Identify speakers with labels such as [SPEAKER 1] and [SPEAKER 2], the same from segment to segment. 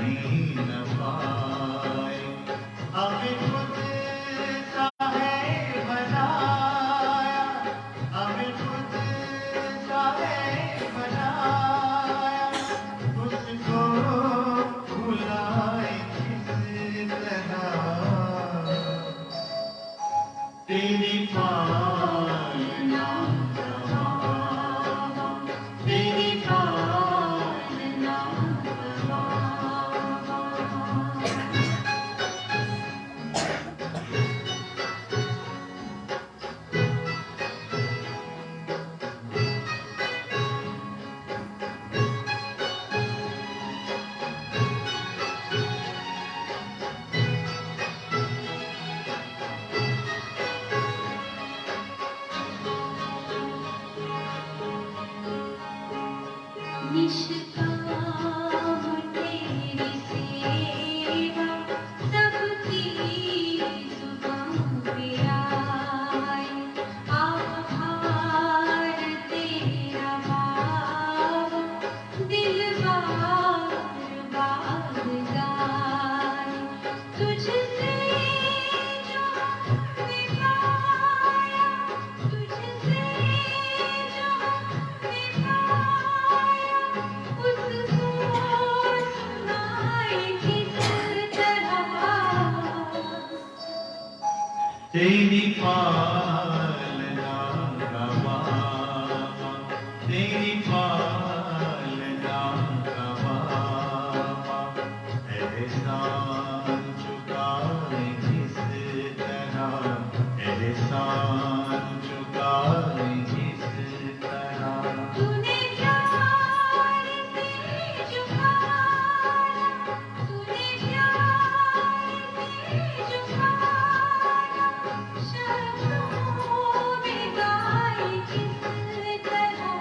[SPEAKER 1] कहीं न पाए। हमें खुद का है बनाया, हमें खुद का है बनाया, उसको भुलाए किस तरह। तेरी पालना गवावा, तेरी पालना गवावा। निष्काम तेरी सेवा सबकी जुबां पे आए। आभार तेरा बाबा दिल बार बार गाए। तुझसे जो हमने पाया, तुझसे जो हमने पाया, उसको सुनाए किस तरह। तेरी पालना गवावा, तेरी पालना गवावा। एहसान चुकाए किस तरह, एहसान चुकाए किस तरह। तूने प्यार से झुकाया, तूने प्यार से झुकाया, शब्दों में गाए किस तरह।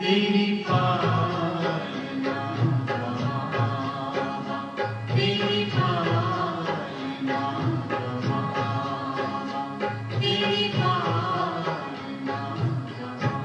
[SPEAKER 1] तेरी पालना गवावा, तेरी पालना गवावा, तेरी पालना गवावा।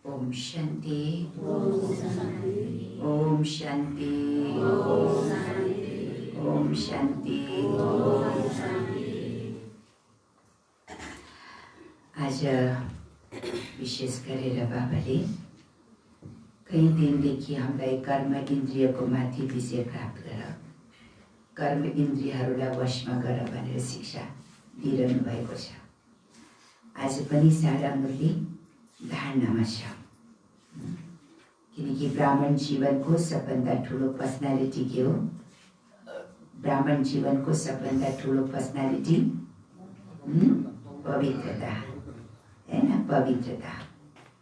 [SPEAKER 2] ओम शांति,
[SPEAKER 3] ओम शांति,
[SPEAKER 2] ओम शांति,
[SPEAKER 3] ओम शांति,
[SPEAKER 2] ओम शांति।
[SPEAKER 3] ओम शांति।
[SPEAKER 2] आज विशेष गरेर बाबाले कई दिनदेखि हामीलाई कर्म इन्द्रियको माथि विजय प्राप्त गर, कर्म इन्द्रियहरूलाई वशमा गर भनेर शिक्षा दिइरहनु भएको छ। आज पनि सारा मुरली धारणामा छ। किनकि ब्राह्मण जीवनको सबभन्दा ठुलो पर्सनालिटी के हो? ब्राह्मण जीवनको सबभन्दा ठुलो पर्सनालिटी पवित्रता, हैन? पवित्रता।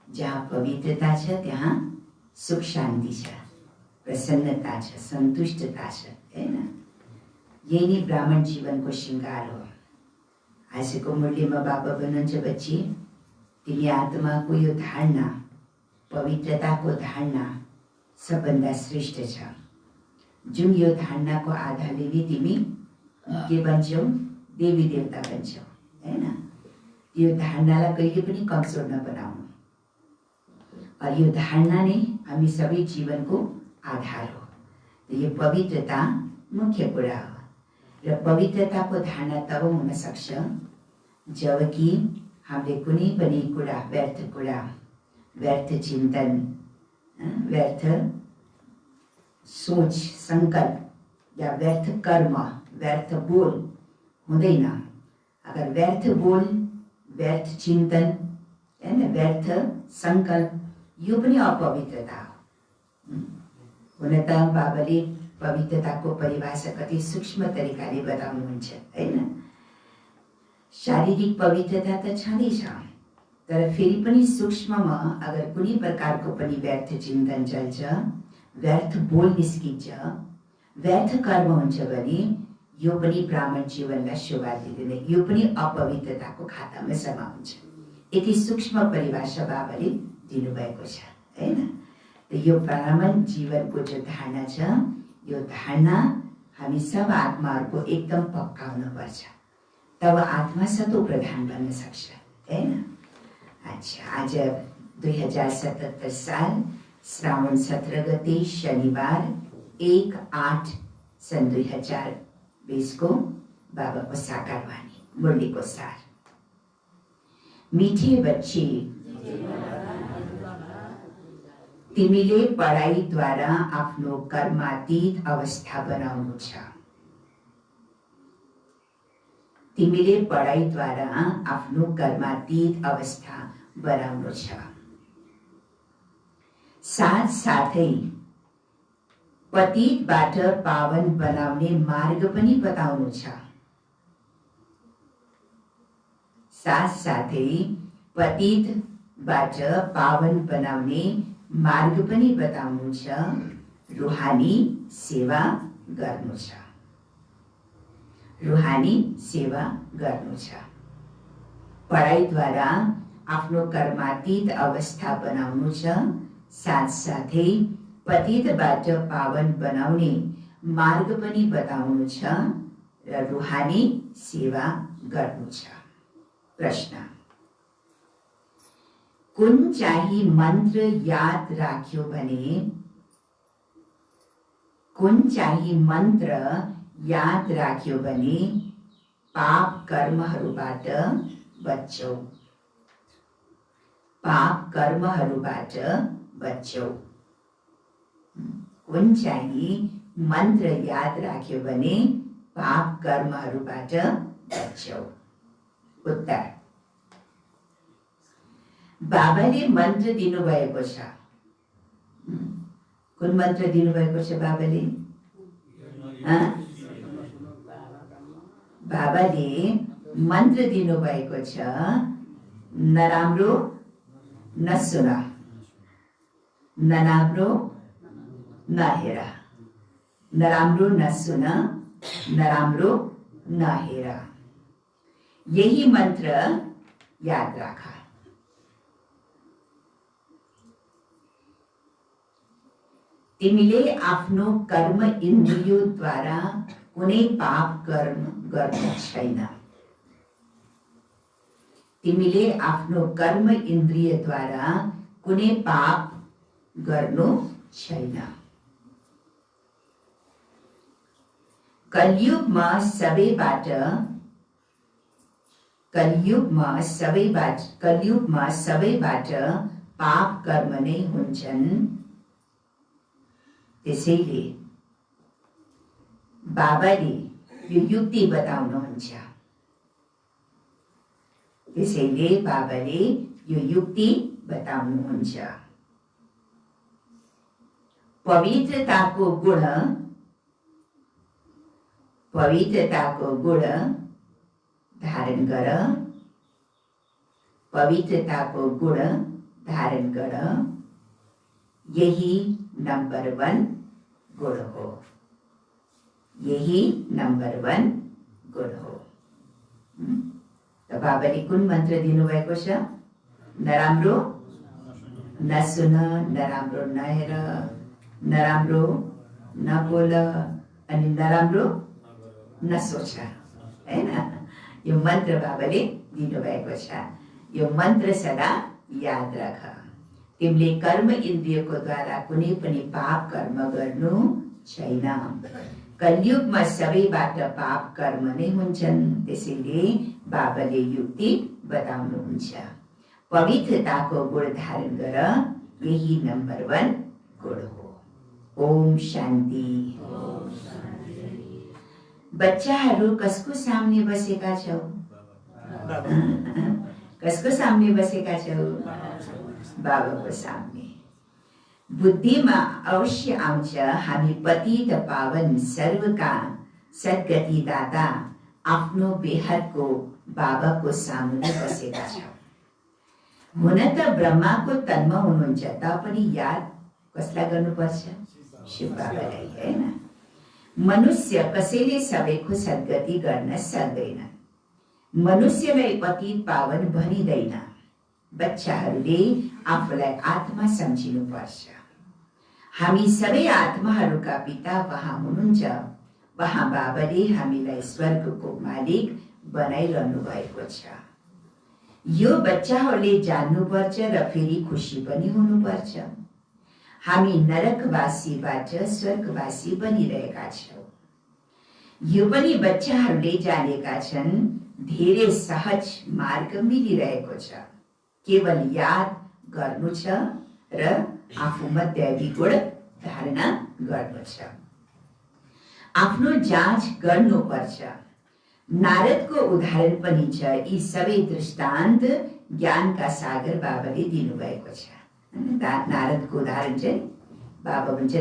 [SPEAKER 2] जहाँ पवित्रता छ त्यहाँ सुख शान्ति छ, प्रसन्नता छ, सन्तुष्टता छ, हैन? यही नै ब्राह्मण जीवनको श्रृङ्गार हो। आजको मूल्यमा बाबा भन्नुहुन्छ, बच्ची तिमी आत्माको यो धारणा, पवित्रताको धारणा सबभन्दा श्रेष्ठ छ। जुन यो धारणाको आधारले नै तिमी के बन्छौ? देवी देवता बन्छौ, हैन? यो धारणालाई कहिले पनि कमजोर नबनाउनु। और यो धारणा नै हामी सबै जीवनको आधार हो। यो पवित्रता मुख्य कुरा हो। र पवित्रताको धारणा तब हुन सक्छ जबकि हामीले कुनै पनि कुरा, व्यर्थ कुरा, व्यर्थ चिन्तन, व्यर्थ सोच, संकल्प या व्यर्थ कर्म, व्यर्थ बोल हुँदैन। अगर व्यर्थ बोल, व्यर्थ चिन्तन, हैन, व्यर्थ संकल्प, यो पनि अपवित्रता हो। हुन त बाबाले पवित्रताको परिभाषा कति सूक्ष्म तरिकाले बताउनुहुन्छ, हैन? शारीरिक पवित्रता त छँदैछ, तर फेरि पनि सूक्ष्ममा अगर कुनै प्रकारको पनि व्यर्थ चिन्तन चल्छ, व्यर्थ बोल निस्किन्छ, व्यर्थ कर्म हुन्छ भने यो पनि ब्राह्मण जीवनलाई शोभा दिँदैन। यो पनि अपवित्रताको खातामा समाउँछ। यति सूक्ष्म परिभाषा बाबाले दिनुभएको छ, हैन? यो ब्राह्मण जीवनको जो धारणा छ, यो धारणा हामी सब आत्माहरूको एकदम पक्का हुनुपर्छ। तब आत्मा सतो प्रधान बन्न सक्छ, हैन? अच्छा, आज 2077 साल श्रावण 17 गते शनिबार 1/8 सन् 2020 को बाबाको साकार वाणी, मुरलीको सार। मीठे बच्चे, तिमीले पढाइद्वारा आफ्नो कर्मातीत अवस्था बनाउनु छ। तिमीले पढाइद्वारा आफ्नो कर्मातीत अवस्था बनाउनु छ। साथसाथै पतितबाट पावन बनाउने मार्ग पनि बताउनु छ। साथसाथै पतितबाट पावन बनाउने मार्ग पनि बताउनु छ। रुहानी सेवा गर्नु छ। रुहानी सेवा गर्नु छ। पढाइद्वारा आफ्नो कर्मातीत अवस्था बनाउनु छ। साथसाथै पतितबाट पावन बनाउने मार्ग पनि बताउनु छ र रुहानी सेवा गर्नु छ। प्रश्न: कुन चाहिँ मन्त्र याद राख्यो भने, कुन चाहिँ मन्त्र याद राख्यो भने पाप कर्महरूबाट बच्छौ? पाप कर्महरूबाट बच्छौ। कुन चाहिँ मन्त्र याद राख्यो भने पाप कर्महरूबाट बच्छौ? उत्तर: बाबाले मन्त्र दिनुभएको छ। कुन मन्त्र दिनुभएको छ बाबाले? बाबाले मन्त्र दिनुभएको छ, नराम्रो नसुन, नराम्रो नहेर, नराम्रो नसुन, नराम्रो नहेर। यही मन्त्र याद राख। तिमीले आफ्नो कर्म इन्द्रियद्वारा कुनै पाप कर्म गर्नु छैन। तिमीले आफ्नो कर्म इन्द्रियद्वारा कुनै पाप गर्नु छैन। कलियुगमा सबैबाट पाप कर्म नै हुन्छन्। त्यसैले बाबाले यो युक्ति बताउनुहुन्छ। त्यसैले बाबाले यो युक्ति बताउनुहुन्छ। पवित्रताको गुण धारण गर, पवित्रताको गुण धारण गर, यही नंबर 1 गुण हो, यही नंबर 1 गुण हो। त बाबाले कुन मन्त्र दिनुभएको छ? नराम्रो नसुन, नराम्रो नहेर, नराम्रो नबोल अनि नराम्रो नसोच, हैन? यो मन्त्र बाबाले दिनुभएको छ। यो मन्त्र सदा याद राख। तिमीले कर्म इन्द्रियको द्वारा कुनै पनि पाप कर्म गर्नु छैन। कलियुगमा सबैबाट पाप कर्म नै हुन्छन्। त्यसैले बाबाले युक्ति बताउनुहुन्छ। पवित्रताको गुण धारण गर, यही नंबर 1 गुण हो। ओम शान्ति। बच्चाहरू कसको सामने बसेका छौ? कसको सामने बसेका छौ? बाबाको सामने। बुद्धिमा अवश्य आउँछ हामी पतित पावन सर्वका सद्गति दाता आफ्नो बेहदको बाबाको सामुने बसेका छौँ। हुन त ब्रह्माको तनमा हुनुहुन्छ, तापनि याद कसलाई गर्नुपर्छ? शिव बाबालाई, हैन? मनुष्य कसैले सबैको सद्गति गर्न सक्दैन। मनुष्यलाई पतित पावन भनिदैन। बच्चाहरूले आफूलाई आत्मा सम्झिनु पर्छ। हामी सबै आत्माहरूका पिता वहाँ हुनुहुन्छ। वहाँ बाबाले हामीलाई स्वर्गको मालिक बनाइरहनु भएको छ। यो बच्चाहरूले जान्नुपर्छ र फेरि खुसी पनि हुनुपर्छ। हामी नरकवासीबाट स्वर्गवासी बनिरहेका छौँ। यो पनि बच्चाहरूले जानेका छन्। धेरै सहज मार्ग मिलिरहेको छ। केवल याद गर्नु छ र आफूमा दैवी गुण धारणा गर्नु छ। आफ्नो जाँच गर्नुपर्छ। नारदको उदाहरण पनि छ। यी सबै दृष्टान्त ज्ञानका सागर बाबाले दिनुभएको छ। नारदको उदाहरण चाहिँ बाबा भन्छ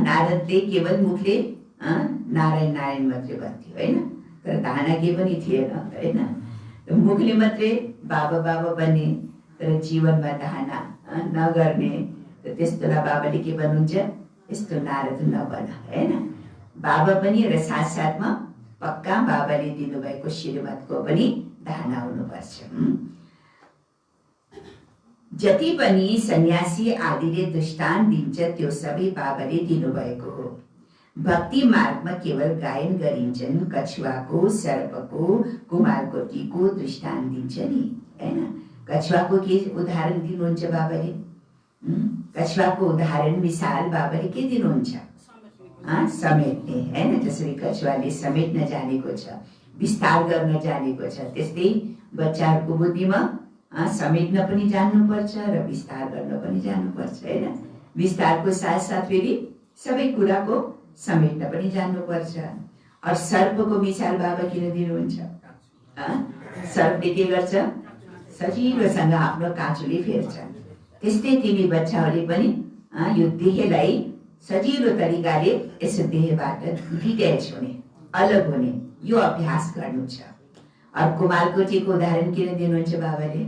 [SPEAKER 2] नारदले केवल मुखले नारायण नारायण मात्रै भन्थ्यो, होइन? तर धारणा के पनि थिएन, होइन? मुखले मात्रै बाबा बाबा बन्ने तर जीवनमा धारणा नगर्ने। त्यस्तोलाई बाबाले के भन्नुहुन्छ? यस्तो नारद नबन, होइन? बाबा पनि र साथसाथमा पक्का बाबाले दिनुभएको श्रीमतको पनि धारणा हुनुपर्छ। जति पनि सन्यासी आदिले दृष्टान्त दिन्छ त्यो सबै बाबाले दिनुभएको हो। भक्ति मार्गमा केवल गायन गरिन्छन्। कछुवाको, सर्पको, कुमारकोटीको दृष्टान्त दिन्छ नि, हैन? कछुवाको के उदाहरण दिनुहुन्छ बाबाले? कछुवाको उदाहरण मिसाल बाबाले के दिनुहुन्छ? समेट्ने, हैन? जसरी कछुवाले समेट्न जानेको छ, विस्तार गर्न जानेको छ, त्यस्तै बच्चाहरूको बुद्धिमा समेट्न पनि जान्नुपर्छ र विस्तार गर्न पनि जान्नुपर्छ, हैन? विस्तारको साथसाथ फेरि सबै कुराको समेट्न पनि जान्नुपर्छ। और सर्पको मिसाल बाबा किन दिनुहुन्छ? सर्पले के गर्छ? सजिलोसँग आफ्नो काँचुले फेर्छ। त्यस्तै तिमी बच्चाहरूले पनि यो देहलाई सजिलो तरिकाले यसो देहबाट डिट्याच हुने, अलग हुने यो अभ्यास गर्नु छ। और कुमारकोटीको उदाहरण किन दिनुहुन्छ बाबाले?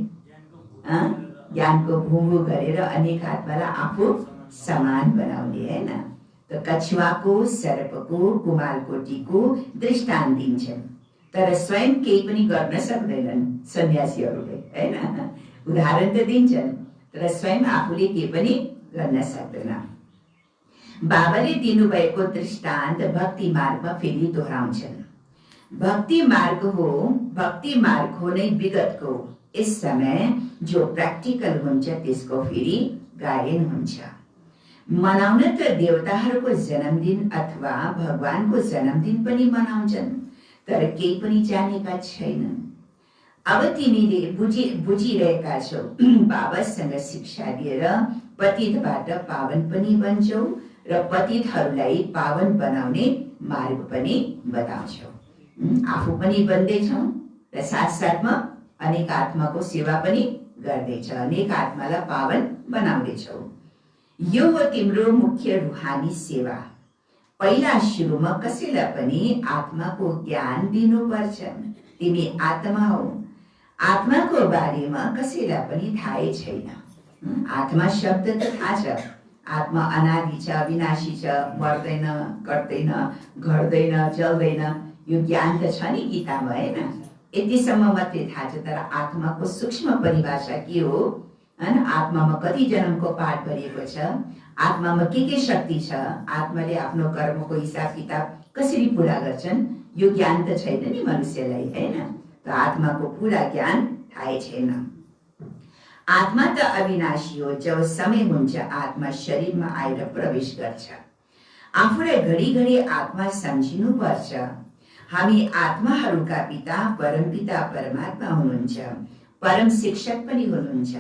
[SPEAKER 2] ज्ञानको भुङ्गु गरेर अनेक आत्मालाई आफू समान बनाउने, हैन? त कछुवाको, सर्पको, कुमारकोटीको दृष्टान्त दिन्छन् तर स्वयं केही पनि गर्न सक्दैनन् सन्यासीहरूले, हैन? उदाहरण त दिन्छन् तर स्वयं आफूले केही पनि गर्न सक्दैन। बाबाले दिनुभएको दृष्टान्त भक्ति मार्गमा फेरि दोहोऱ्याउँछन्। भक्ति मार्ग हो नै विगतको। इस समय जो प्र्याक्टिकल हुन्छ त्यसको फेरि गायन हुन्छ। मनाउन त देवताहरूको जन्मदिन अथवा भगवानको जन्मदिन पनि मनाउँछन् तर केही पनि जानेका छैनन्। अब तिमीले बुझिरहेका छौ। बाबासँग शिक्षा लिएर पतितबाट पावन पनि बन्छौ र पतितहरूलाई पावन बनाउने मार्ग पनि बताउँछौ। आफू पनि बन्दैछौ र र साथसाथमा अनेक आत्माको सेवा पनि गर्दैछ, अनेक आत्मालाई पावन बनाउँदैछौ। यो हो तिम्रो मुख्य रुहानी सेवा। पहिला सुरुमा कसैलाई पनि आत्माको ज्ञान दिनुपर्छ। तिमी आत्मा हो, आत्माको बारेमा कसैलाई पनि थाहै छैन। आत्मा शब्द त थाहा छ, आत्मा अनादि छ, अविनाशी छ, मर्दैन, कट्दैन, घट्दैन, चल्दैन, यो ज्ञान त छ नि गीतामा, हैन? यतिसम्म मात्रै थाहा छ। तर आत्माको सूक्ष्म परिभाषा के हो, हैन? आत्मामा कति जन्मको पाठ भरिएको छ, आत्मामा के शक्ति छ, आत्माले आफ्नो कर्मको हिसाब किताब कसरी पूरा गर्छन्, यो ज्ञान त छैन नि मनुष्यलाई, हैन? त आत्माको पूरा ज्ञान थाहै छैन। आत्मा त अविनाशी हो। जब समय हुन्छ आत्मा शरीरमा आएर प्रवेश गर्छ। आफूलाई घडिघडी आत्मा सम्झिनु पर्छ। हामी आत्माहरूका पिता परमपिता परमात्मा हुनुहुन्छ, परम शिक्षक पनि हुनुहुन्छ।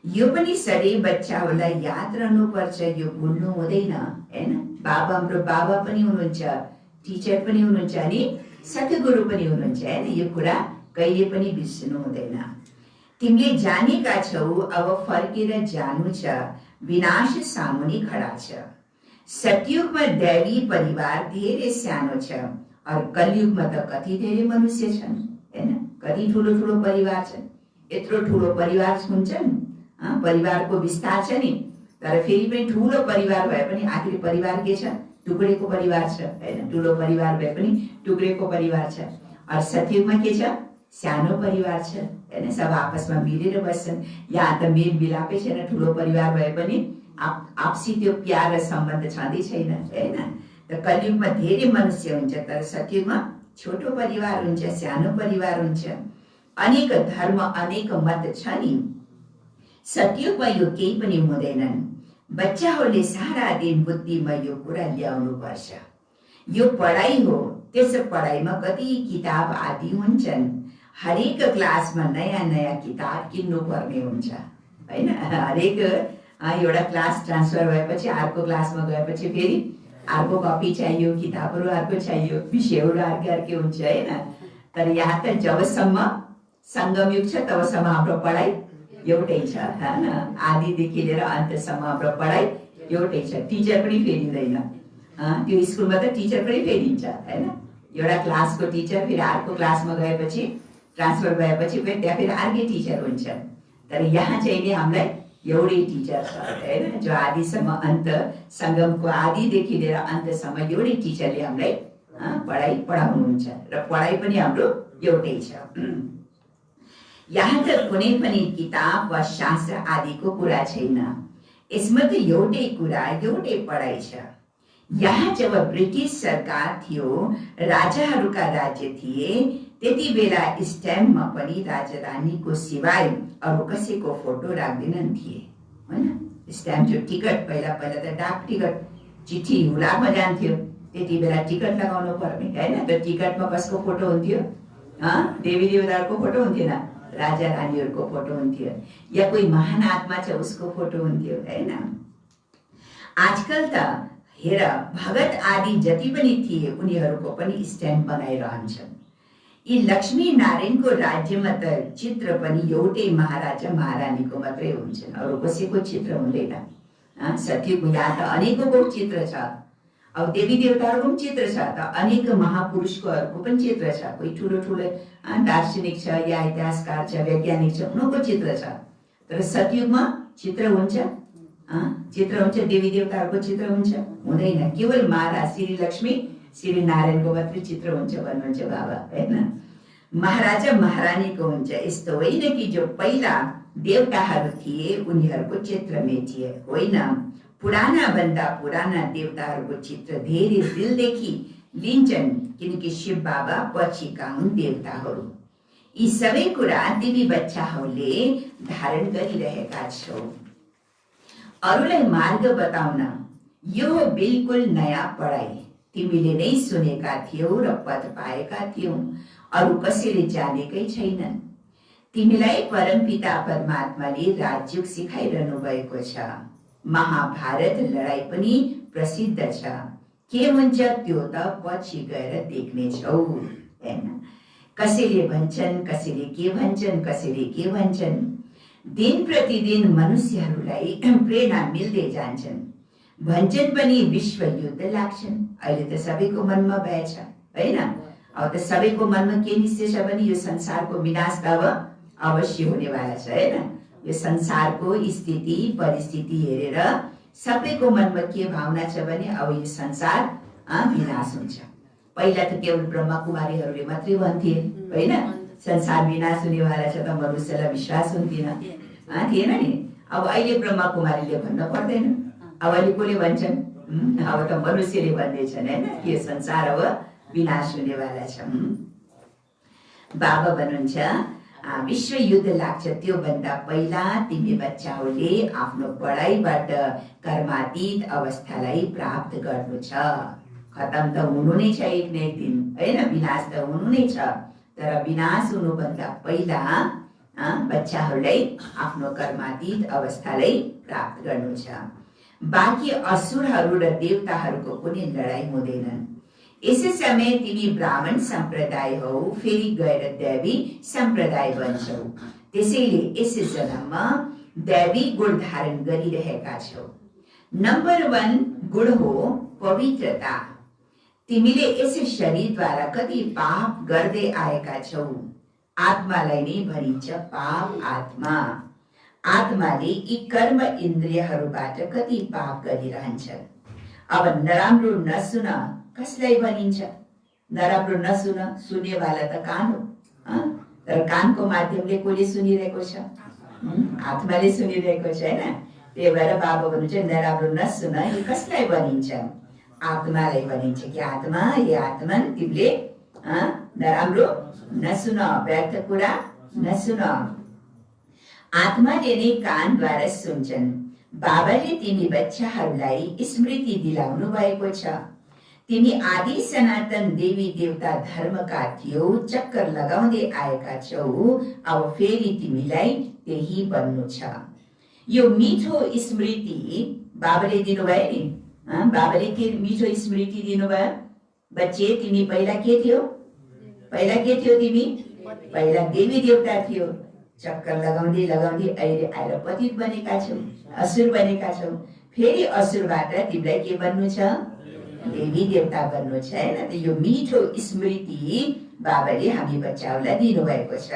[SPEAKER 2] यो पनि सधैँ बच्चाहरूलाई याद रहनुपर्छ, यो भुल्नु हुँदैन, हैन? बाबा हाम्रो बाबा पनि हुनुहुन्छ, टिचर पनि हुनुहुन्छ अनि सद्गुरु पनि हुनुहुन्छ, हैन? यो कुरा कहिले पनि बिर्सनु हुँदैन। तिमीले जानेका छौ अब फर्केर जानु छ, विनाश सामुने खडा छ। सतयुगमा दैवी परिवार धेरै सानो छ, और कलियुगमा त कति धेरै मनुष्य छन्, हैन? कति ठुलो ठुलो परिवार छन्। यत्रो ठुलो परिवार हुन्छन्, परिवारको विस्तार छ नि, तर फेरि पनि ठुलो परिवार भए पनि आखिर परिवार के छ? टुक्रेको परिवार छ, हैन? ठुलो परिवार भए पनि टुक्रेको परिवार छ। और सतयुगमा के छ? सानो परिवार छ, हैन? सब आपसमा मिलेर बस्छन्। यहाँ त मेल मिलापै छैन, ठुलो परिवार भए पनि आपसी त्यो प्यार र सम्बन्ध छँदै छैन, हैन? त कलियुगमा धेरै मनुष्य हुन्छ, तर सतयुगमा छोटो परिवार हुन्छ, सानो परिवार हुन्छ। अनेक धर्म अनेक मत छ नि। सतयुगमा यो केही पनि हुँदैनन्। बच्चाहरूले सारा दिन बुद्धिमा यो कुरा ल्याउनु पर्छ। यो पढाइ हो, त्यस पढाइमा कति किताब आदि हुन्छन्। हरेक क्लासमा नयाँ नयाँ किताब किन्नु पर्ने हुन्छ, हैन? हरेक एउटा क्लास ट्रान्सफर भएपछि अर्को क्लासमा गएपछि फेरि अर्को कपी चाहियो, किताबहरू अर्को चाहियो, विषयहरू अर्कै हुन्छ, हैन? तर यहाँ त जबसम्म सङ्गम युग छ तबसम्म हाम्रो पढाइ एउटै छ, हैन? आदिदेखि लिएर अन्तसम्म हाम्रो पढाइ एउटै छ। टिचर पनि फेरिँदैन। त्यो स्कुलमा त टिचर पनि फेरिन्छ, हैन? एउटा क्लासको टिचर फेरि अर्को क्लासमा गएपछि ट्रान्सफर भएपछि फेरि त्यहाँ फेरि अर्कै टिचर हुन्छ। तर यहाँ चाहिँ नि हामीलाई एउटै टिचर छ, हैन? जो आदिसम्म अन्त, सङ्गमको आदिदेखि लिएर अन्तसम्म एउटै टिचरले हामीलाई पढाइ पढाउनुहुन्छ र पढाइ पनि हाम्रो एउटै छ। यहाँ त कुनै पनि किताब वा शास्त्र आदिको कुरा छैन। यसमा त एउटै कुरा, एउटै पढाइ छ। यहाँ जब ब्रिटिस सरकार थियो, राजाहरूका राज्य थिए, त्यति बेला स्ट्याम्पमा पनि राजा रानीको सिवाय अरू कसैको फोटो राख्दैनन् थिए, हैन? स्ट्याम्प जो टिकट, पहिला पहिला त डाक टिकट, चिठी हुलाकमा जान्थ्यो, त्यति बेला टिकट लगाउनु पर्ने, हैन? त टिकटमा कसको फोटो हुन्थ्यो? देवी देवताहरूको फोटो हुन्थेन, राजा रानीहरूको फोटो हुन्थ्यो, या कोही महान आत्मा छ उसको फोटो हुन्थ्यो, हैन? आजकल त हेर, भगत आदि जति पनि थिए उनीहरूको पनि स्ट्याम्प बनाइरहन्छन्। यी लक्ष्मी नारायणको राज्यमा त चित्र पनि एउटै महाराजा महारानीको मात्रै हुन्छन्, अरू कसैको चित्र हुँदैन। सत्यको यहाँ त अनेकको चित्र छ। अब देवी देवताहरूको पनि चित्र छ, त अनेक महापुरुषकोहरूको पनि चित्र छ। कोही ठुलो ठुलो दार्शनिक छ या इतिहासकार छ, वैज्ञानिक छ, उनीहरूको चित्र छ। तर सतयुगमा चित्र हुन्छ? चित्र हुन्छ? देवी देवताहरूको चित्र हुन्छ? हुँदैन। केवल महाराज श्री लक्ष्मी श्री नारायणको मात्रै चित्र हुन्छ भन्नुहुन्छ बाबा, हैन? महाराजा महारानीको हुन्छ। यस्तो होइन कि जो पहिला देवताहरू थिए उनीहरूको चित्र मेटिए, होइन। पुराना भन्दा पुराना देवताहरूको चित्र धेरै दिलदेखि लिन्छन्, किनकि शिव बाबा पछिका हुन् देवताहरू। यी सबै कुरा तिमी बच्चाहरूले धारण गरिरहेका छौ। अरूलाई मार्ग बताउन यो बिल्कुल नयाँ पढाइ। तिमीले नै सुनेका थियौ र पद पाएका थियौ, अरू कसैले जानेकै छैनन्। तिमीलाई परमपिता परमात्माले राजयोग सिकाइरहनु भएको छ। महाभारत लडाई पनि प्रसिद्ध छ। के हुन्छ त्यो त पछि गएर देख्नेछौ, हैन? कसैले भन्छन्, कसैले के भन्छन्, कसैले के भन्छन्। दिन प्रतिदिन मनुष्यहरूलाई प्रेरणा मिल्दै जान्छन्। भन्छन् पनि विश्व युद्ध लाग्छन्। अहिले त सबैको मनमा भएछ हैन। अब त सबैको मनमा के निश्चय छ भने यो संसारको विनाश त अब अवश्य हुनेवाला छ हैन। यो संसारको स्थिति परिस्थिति हेरेर सबैको मनमा के भावना छ भने अब यो संसार विनाश हुन्छ। पहिला त केवल ब्रह्मा कुमारीहरूले मात्रै भन्थे हैन, संसार विनाश हुनेवाला छ त मनुष्यलाई विश्वास हुन्थेन थिएन नि। अब अहिले ब्रह्मा कुमारीले भन्न पर्दैन, अब अहिले कसले भन्छन्? अब त मनुष्यले भन्दैछन् हैन, यो संसार अब विनाश हुनेवाला छ। बाबा भन्नुहुन्छ विश्व युद्ध लाग्छ त्योभन्दा पहिला तिमी बच्चाहरूले आफ्नो पढाइबाट कर्मातीत अवस्थालाई प्राप्त गर्नु छ। खतम त हुनु नै छ एक न एक दिन हैन, विनाश त हुनु नै छ। तर विनाश हुनुभन्दा पहिला बच्चाहरूलाई आफ्नो कर्मातीत अवस्थालाई प्राप्त गर्नु छ। बाँकी असुरहरू र देवताहरूको कुनै लडाई हुँदैनन्। यसै समय तिमी ब्राह्मण सम्प्रदाय हौ, फेरि गएर दैवी सम्प्रदाय बन्छौ। त्यसैले यसै जन्ममा दैवी गुण धारण गरिरहेका छौ। नम्बर 1 गुण हो पवित्रता। तिमीले यसै शरीरद्वारा कति पाप गर्दै आएका छौ। आत्मालाई नै भनिन्छ पाप आत्मा। आत्माले यी कर्म इन्द्रियहरूबाट कति पाप गरिरहन्छ। अब नराम्रो नसुन कसलाई भनिन्छ? नराम्रो नसुन, सुन्नेवाला त कान हो, तर कानको माध्यमले कसले सुनिरहेको छ? आत्माले सुनिरहेको छ हैन। त्यही भएर बाबा भन्नुहुन्छ नराम्रो नसुन, यो कसलाई भनिन्छ? आत्मालाई भनिन्छ कि आत्मा, हे आत्मन तिमीले नराम्रो नसुन, व्यर्थ कुरा नसुन। आत्माले नै कानद्वारा सुन्छन्। बाबाले तिमी बच्चाहरूलाई स्मृति दिलाउनु भएको छ। तिमी आदि सनातन देवी देवता धर्मका थियौ, चक्कर लगाउँदै आएका छौ। अब फेरि तिमीलाई त्यही बन्नु छ। यो मिठो स्मृति बाबाले दिनुभयो नि। बाबाले के मिठो स्मृति दिनुभयो? बच्चे तिमी पहिला के थियौ? पहिला के थियो तिमी? पहिला देवी देवता थियो। चक्कर लगाउँदै लगाउँदै अहिले आएर पतित बनेका छौ, असुर बनेका छौ। फेरि असुरबाट तिमीलाई के बन्नु छ? देवी देवता बन्नु छ हैन। त यो मिठो स्मृति बाबाले हामी बच्चाहरूलाई दिनुभएको छ।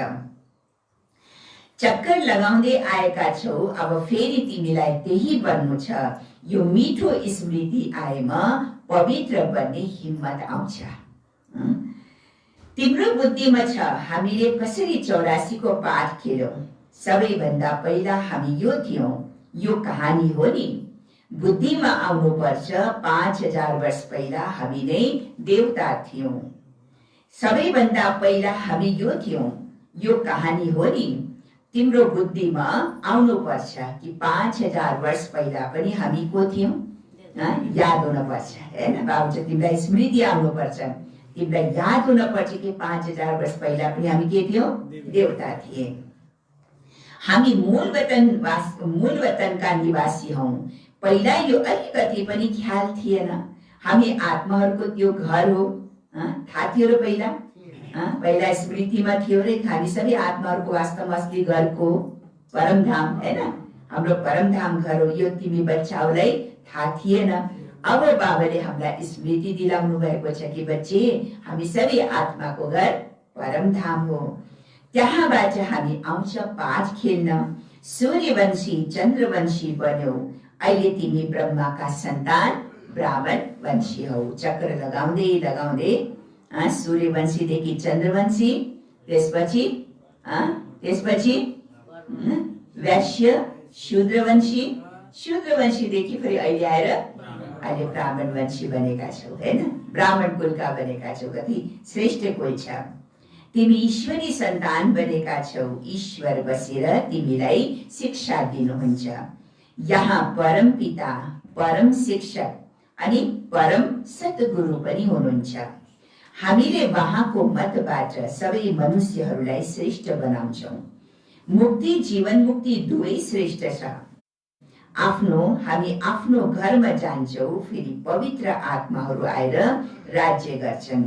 [SPEAKER 2] चक्कर लगाउँदै आएका छौ, अब फेरि तिमीलाई त्यही बन्नु छ। यो मिठो स्मृति आएमा पवित्र बन्ने हिम्मत आउँछ। तिम्रो बुद्धिमा छ हामीले कसरी 84 को पाठ खेल्यौं। सबैभन्दा पहिला हामी यो थियौं, यो कहानी हो नि। बुद्धिमा आउनु पर्छ 5000 वर्ष पहिला हामी नै देवता थियौं। सबैभन्दा पहिला हामी यो थियौं, यो कहानी हो नि। तिम्रो बुद्धिमा आउनु पर्छ कि 5000 वर्ष पहिला पनि हामी को थियौं? याद हुन पर्छ हैन। बाबु चाहिँ तिमीलाई स्मृति आउनु पर्छ, तिमीलाई याद हुन पर्छ कि 5000 वर्ष पहिला पनि हामी के थियौं? देवता थिए। हामी मूल वतनका निवासी हौं। पहिला यो अलिकति पनि ख्याल थिएन। हामी आत्माहरूको त्यो घर हो, थाहा थियो र पहिला स्मृतिमा थियो रे। हामी सबै आत्माहरूको वास्तवमा असली घरको परमधाम हैन, हाम्रो परमधाम घर हो। यो तिमी बच्चाहरूलाई थाहा थिएन। अब बाबाले हामीलाई स्मृति दिलाउनु भएको छ कि बच्चे हामी सबै आत्माको घर परमधाम हो। त्यहाँबाट हामी आउँछ पाठ खेल्न। सूर्यवंशी चन्द्रवंशी बन्यौ। अहिले तिमी ब्रह्माका सन्तान ब्राह्मण वंशी हौ। चक्र लगाउँदै लगाउँदै सूर्यवंशीदेखि चन्द्रवंशी, त्यसपछि वैश्य शूद्रवंशी, शूद्रवंशीदेखि फेरि अहिले आएर अहिले ब्राह्मण वंशी बनेका छौ हैन। ब्राह्मण कुलका बनेका छौ। कति श्रेष्ठ कोही छ। तिमी ईश्वरी सन्तान बनेका छौ। ईश्वर बसेर तिमीलाई शिक्षा दिनुहुन्छ। यहाँ परम पिता, परम शिक्षक अनि परम सद्गुरु पनि हुनुहुन्छ। हामीले वहाँको मतबाट सबै मनुष्यहरूलाई श्रेष्ठ बनाउँछौं। मुक्ति जीवन मुक्ति दुवै श्रेष्ठ छ। हामी आफ्नो घरमा जान्छौं, फेरि पवित्र आत्माहरू आएर राज्य गर्छन्।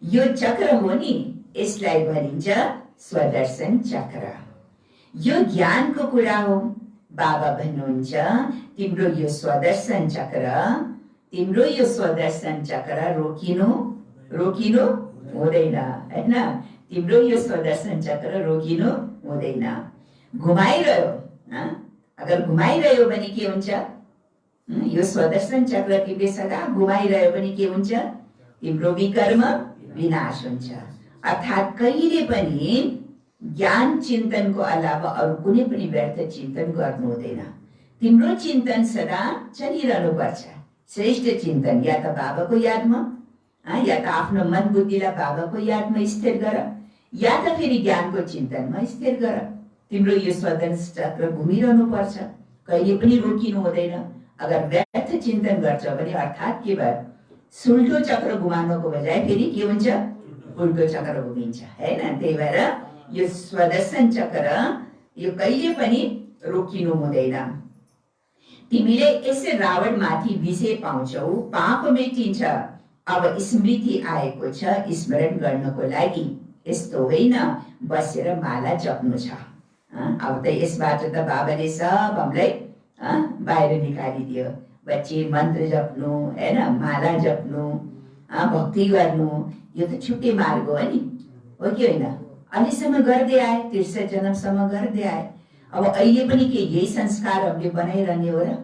[SPEAKER 2] यो चक्र हो नि, यसलाई भनिन्छ स्वदर्शन चक्र। यो ज्ञानको कुरा हो। बाबा भन्नुहुन्छ तिम्रो यो स्वदर्शन चक्र रोकिनु हुँदैन, हैन? तिम्रो यो स्वदर्शन चक्र रोकिनु हुँदैन। घुमाइरह्यो, अगर घुमाइरह्यो भने के हुन्छ? यो स्वदर्शन चक्र तिमीले सदा घुमाइरह्यो भने के हुन्छ? तिम्रो विकर्म विनाश हुन्छ। अर्थात् कहिले पनि ज्ञान चिन्तनको अलावा अरू कुनै पनि व्यर्थ चिन्तन गर्नु हुँदैन। तिम्रो चिन्तन सदा चलिरहनु पर्छ। श्रेष्ठ चिन्तन या त बाबाको यादमा, या त आफ्नो मन बुद्धिलाई बाबाको यादमा स्थिर गर, या त फेरि ज्ञानको चिन्तनमा स्थिर गर। तिम्रो यो स्वदर्शन चक्र घुमिरहनु पर्छ, कहिले पनि रोकिनु हुँदैन। अगर व्यर्थ चिन्तन गर्छ भने अर्थात् के भयो? सुल्टो चक्र घुमाउनको बजाय फेरि के हुन्छ? उल्टो चक्र घुमिन्छ, हैन? त्यही भएर यो स्वदर्शन चक्र यो कहिले पनि रोकिनु हुँदैन। तिमीले यसै रावण माथि विजय पाउँछौ, पाप मेटिन्छ। अब स्मृति आएको छ स्मरण गर्नको लागि। यस्तो होइन बसेर माला जप्नु छ। अब त यसबाट त बाबाले सब हामीलाई बाहिर निकालिदियो। बच्चे मन्त्र जप्नु, हैन? माला जप्नु, भक्ति गर्नु, यो त छुट्टै मार्ग हो नि, हो कि होइन? अहिलेसम्म गर्दै आए, 63 जन्मसम्म गर्दै आए। अब अहिले पनि के यही संस्कार हामीले बनाइरहने हो र?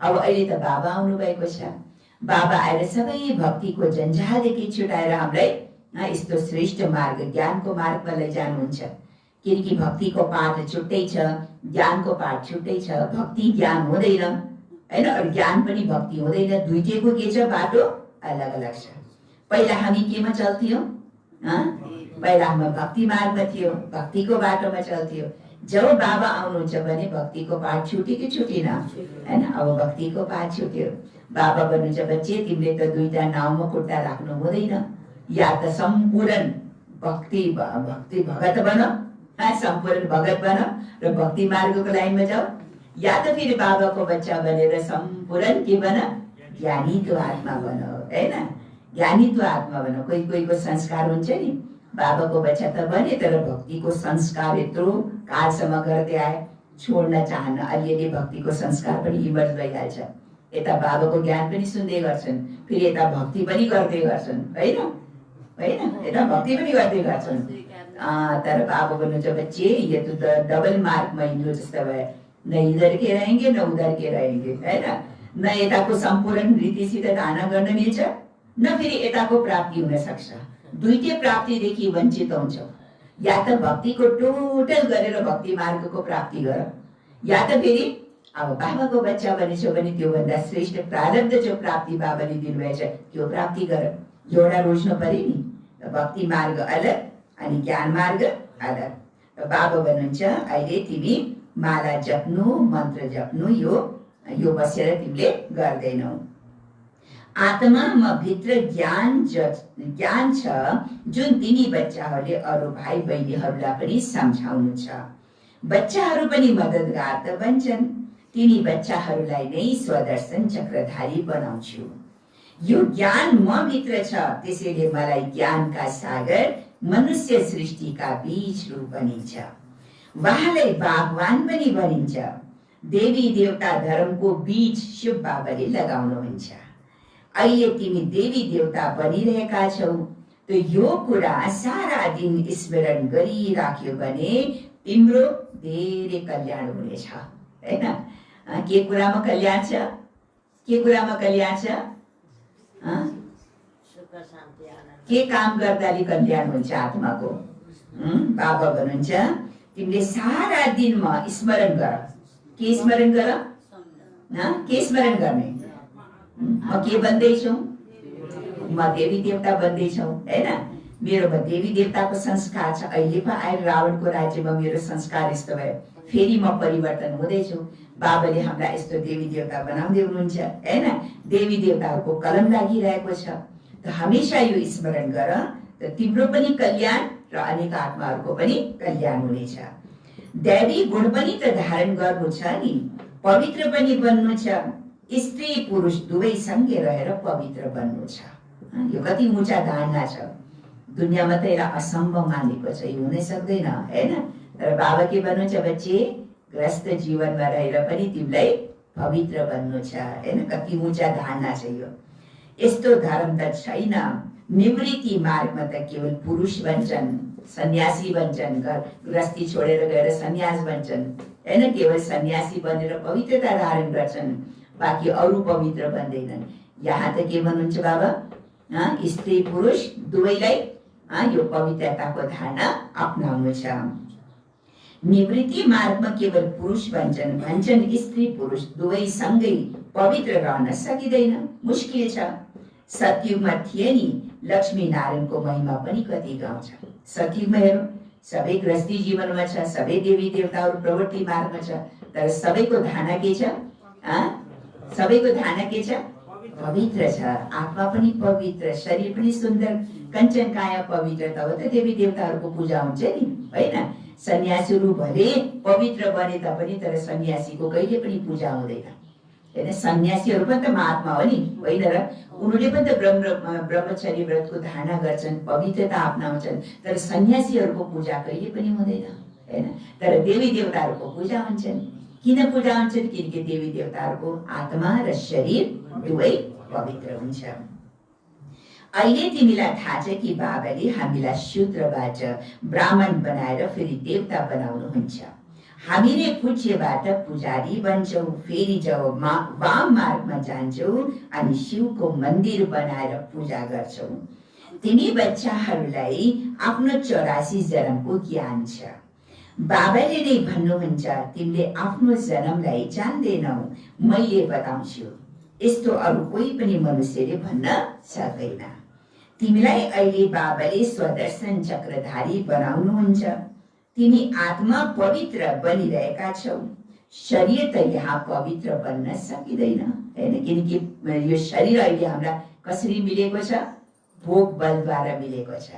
[SPEAKER 2] अब अहिले त बाबा आउनु भएको छ। बाबा आएर सबै भक्तिको जन्जालदेखि छुटाएर हामीलाई यस्तो श्रेष्ठ मार्ग ज्ञानको मार्गमा लैजानुहुन्छ। किनकि भक्तिको पाठ छुट्टै छ, ज्ञानको पाठ छुट्टै छ। भक्ति ज्ञान हुँदैन, हैन? और ज्ञान पनि भक्ति हुँदैन। दुईटैको के छ? बाटो अलग अलग छ। पहिला हामी केमा चल्थ्यौं? पहिला हामी भक्ति मार्गमा थियो, भक्तिको बाटोमा चल्थ्यो। जब बाबा आउनुहुन्छ भने भक्तिको पाठ छुट्यो कि छुटेन, हैन? अब भक्तिको पाठ छुट्यो। बाबा भन्नुहुन्छ बच्चे तिमीले त दुईटा नाउँमा खुट्टा राख्नु हुँदैन। या त सम्पूर्ण भक्ति भगत बन, सम्पूर्ण भगत बन र भक्ति मार्गको लाइनमा जाऊ, या त फेरि बाबाको बच्चा बनेर सम्पूर्ण के बन? ज्ञानीत्व आत्मा बन, हैन? ज्ञानीत्व आत्मा बन। कोही कोहीको संस्कार हुन्छ नि, बाबाको बच्चा त बने तर भक्तिको संस्कार यत्रो कालसम्म गर्दै आए, छोड्न चाहन्न। अलिअलि भक्तिको संस्कार पनि इमर्ज भइहाल्छ। यता बाबाको ज्ञान पनि सुन्दै गर्छन्, फेरि यता भक्ति पनि गर्दै गर्छन्, होइन? यता भक्ति पनि गर्दै गर्छन्। तर बाबा भन्नुहुन्छ बच्चे ये तो डबल मार्क में हिंदू जस्ता है, न इधर के रहेंगे न उधर के रहेंगे, है ना? न यताको सम्पूर्ण रीतिसित धारणा गर्न मिल्छ, न फेरि यताको प्राप्ति हुन सक्छ। दुईटै प्राप्तिदेखि वञ्चित हुन्छौ। या त भक्तिको टोटल गरेर भक्ति मार्गको प्राप्ति गर, या त फेरि अब बाबाको बच्चा बनेछौ भने त्योभन्दा श्रेष्ठ प्रारब्ध जो प्राप्ति बाबाले दिनुभएछ त्यो प्राप्ति गर। एउटा रोज्नु पर्यो नि, भक्ति मार्ग अलग अनि ज्ञान मार्ग अलग। बाबा भन्नुहुन्छ अहिले तिमी माला जप्नु, मन्त्र जप्नु यो बसेर तिमीले गर्दैनौ। आत्मामा भित्र ज्ञान छ जुन तिनी बच्चाहरूले अरू भाइ बहिनीहरूलाई पनि सम्झाउनु छ। बच्चाहरू पनि मद्दतगार त बन्छन्। तिनी बच्चाहरूलाई नै स्वदर्शन चक्रधारी बनाउँछु। यो ज्ञान म भित्र छ, त्यसैले मलाई ज्ञानका सागर मनुष्य सृष्टिका बीच रूप बनिन्छ। उहाँलाई बागवान पनि भनिन्छ। देवी देवता धर्मको बीज शिव बाबाले लगाउनुहुन्छ। अहिले तिमी देवी देवता बनिरहेका छौ, त यो कुरा सारा दिन स्मरण गरिराख्यो भने तिम्रो धेरै कल्याण हुनेछ, हैन? के कुरामा कल्याण छ? के कुरामा कल्याण छ? के काम गर्दाले कल्याण हुन्छ आत्माको? बाबा भन्नुहुन्छ तिमीले सारा दिनमा स्मरण गर। के स्मरण गर? के स्मरण गर्ने? म के बन्दैछु? म देवी देवता बन्दैछौ, हैन? मेरोमा देवी देवताको संस्कार छ। अहिले पो आएर रावणको राज्यमा मेरो संस्कार यस्तो भयो, फेरि म परिवर्तन हुँदैछु। बाबाले हामीलाई यस्तो देवी देवता बनाउँदै हुनुहुन्छ, हैन? देवी देवताहरूको कलम लागिरहेको छ। त हमेशा यो स्मरण गर, त तिम्रो पनि कल्याण र अनेक आत्माहरूको पनि कल्याण हुनेछ। दैवी गुण पनि त धारण गर्नु छ नि, पवित्र पनि बन्नु छ। स्त्री पुरुष दुवै सँगै रहेर पवित्र बन्नु छ। यो कति ऊँचा धारणा छ। दुनियाँमा त यसलाई असम्भव मानेको छ, यो हुनै सक्दैन हैन। तर बाबा के भन्नुहुन्छ, बच्चे ग्रस्त जीवनमा रहेर पनि तिमीलाई पवित्र बन्नु छ हैन। कति ऊँचा धारणा छ यो। यस्तो धर्म त छैन, निवृत्ति मार्गमा त केवल पुरुष बन्छन्, सन्यासी बन्छन्, गृहस्थी छोडेर गएर सन्यास बन्छन् हैन। केवल सन्यासी बनेर पवित्रता धारण गर्छन्, बाँकी अरू पवित्र बन्दैनन्। यहाँ त के भन्नुहुन्छ बाबा, स्त्री पुरुष दुवैलाई यो पवित्रताको धारणा अपनाउनु छ। निवृत्ति मार्गमा केवल पुरुष भन्छन् स्त्री पुरुष दुवै सँगै पवित्र रहन सकिँदैन, मुस्किल छ। सतयुगमा थिए नि, लक्ष्मी नारायणको महिमा पनि कति गाउँछ। सतयुगमा हेरौँ, सबै गृहस्थी जीवनमा छ, सबै देवी देवताहरू प्रवृत्ति मार्गमा छ, तर सबैको धारणा के छ? सबैको धारणा के छ? पवित्र छ। आत्मा पनि पवित्र, शरीर पनि सुन्दर, कञ्चन काया पवित्र, तब त देवी देवताहरूको पूजा हुन्छ नि होइन। सन्यासीहरू भले पवित्र बने तापनि तर सन्यासीको कहिले पनि पूजा हुँदैन होइन। सन्यासीहरू पनि त महात्मा हो नि होइन र, उनीहरूले पनि त ब्रह्मचर्य व्रतको धारणा गर्छन्, पवित्रता अपनाउँछन्, तर सन्यासीहरूको पूजा कहिले पनि हुँदैन होइन। तर देवी देवताहरूको पूजा हुन्छन्। किन पूजा हुन्छन्? किनकि देवी देवताहरूको आत्मा र शरीर दुवै पवित्र हुन्छ। अहिले तिमीलाई थाहा छ कि बाबाले हामीलाई शूद्रबाट ब्राह्मण बनाएर फेरि देवता बनाउनुहुन्छ। हामीले पूज्यबाट पुजारी बन्छौँ, फेरि जब वाम मार्गमा जान्छौँ अनि शिवको मन्दिर बनाएर पूजा गर्छौँ। तिमी बच्चाहरूलाई आफ्नो 84 जन्मको ज्ञान छ। बाबाले नै भन्नुहुन्छ, तिमीले आफ्नो जन्मलाई जान्दैनौ, मैले बताउँछु। यस्तो अरू कोही पनि मनुष्यले भन्न सक्दैन। तिमीलाई अहिले बाबाले स्वदर्शन चक्रधारी बनाउनुहुन्छ। तिमी आत्मा पवित्र बनिरहेका छौ, शरीर त यहाँ पवित्र बन्न सकिँदैन हैन। किनकि यो शरीर अहिले हामीलाई कसरी मिलेको छ? भोग बलद्वारा मिलेको छ।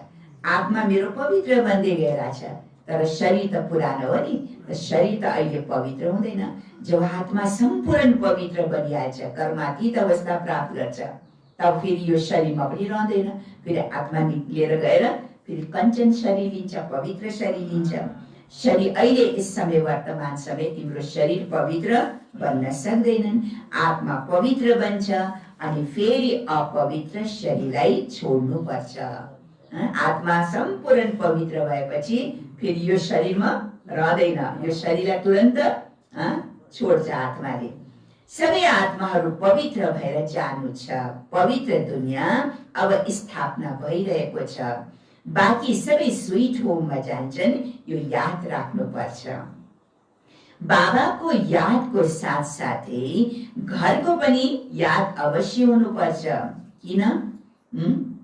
[SPEAKER 2] आत्मा मेरो पवित्र बन्दै गइरहेछ, तर शरीर त पुरानो हो नि, त शरीर त अहिले पवित्र हुँदैन। जब आत्मा सम्पूर्ण पवित्र बनिहाल्छ, कर्मातीत अवस्था प्राप्त गर्छ, तब फेरि यो शरीरमा पनि रहँदैन। फेरि आत्मा निक्लिएर गएर फेरि कञ्चन शरीर लिन्छ, पवित्र शरीर लिन्छ। शरीर अहिले यस समय वर्तमान समय तिम्रो शरीर पवित्र बन्न सक्दैनन्। आत्मा पवित्र बन्छ अनि फेरि अपवित्र शरीरलाई छोड्नु पर्छ। आत्मा सम्पूर्ण पवित्र भएपछि फेरि यो शरीरमा रहँदैन, यो शरीरलाई तुरन्त छोड्छ आत्माले। सबै आत्माहरू पवित्र भएर जानु छ। पवित्र दुनियाँ अब स्थापना भइरहेको छ। बाँकी सबै स्वीट होममा जान्छन्, यो याद राख्नुपर्छ। बाबाको यादको साथ साथै घरको पनि याद अवश्य हुनुपर्छ। किन?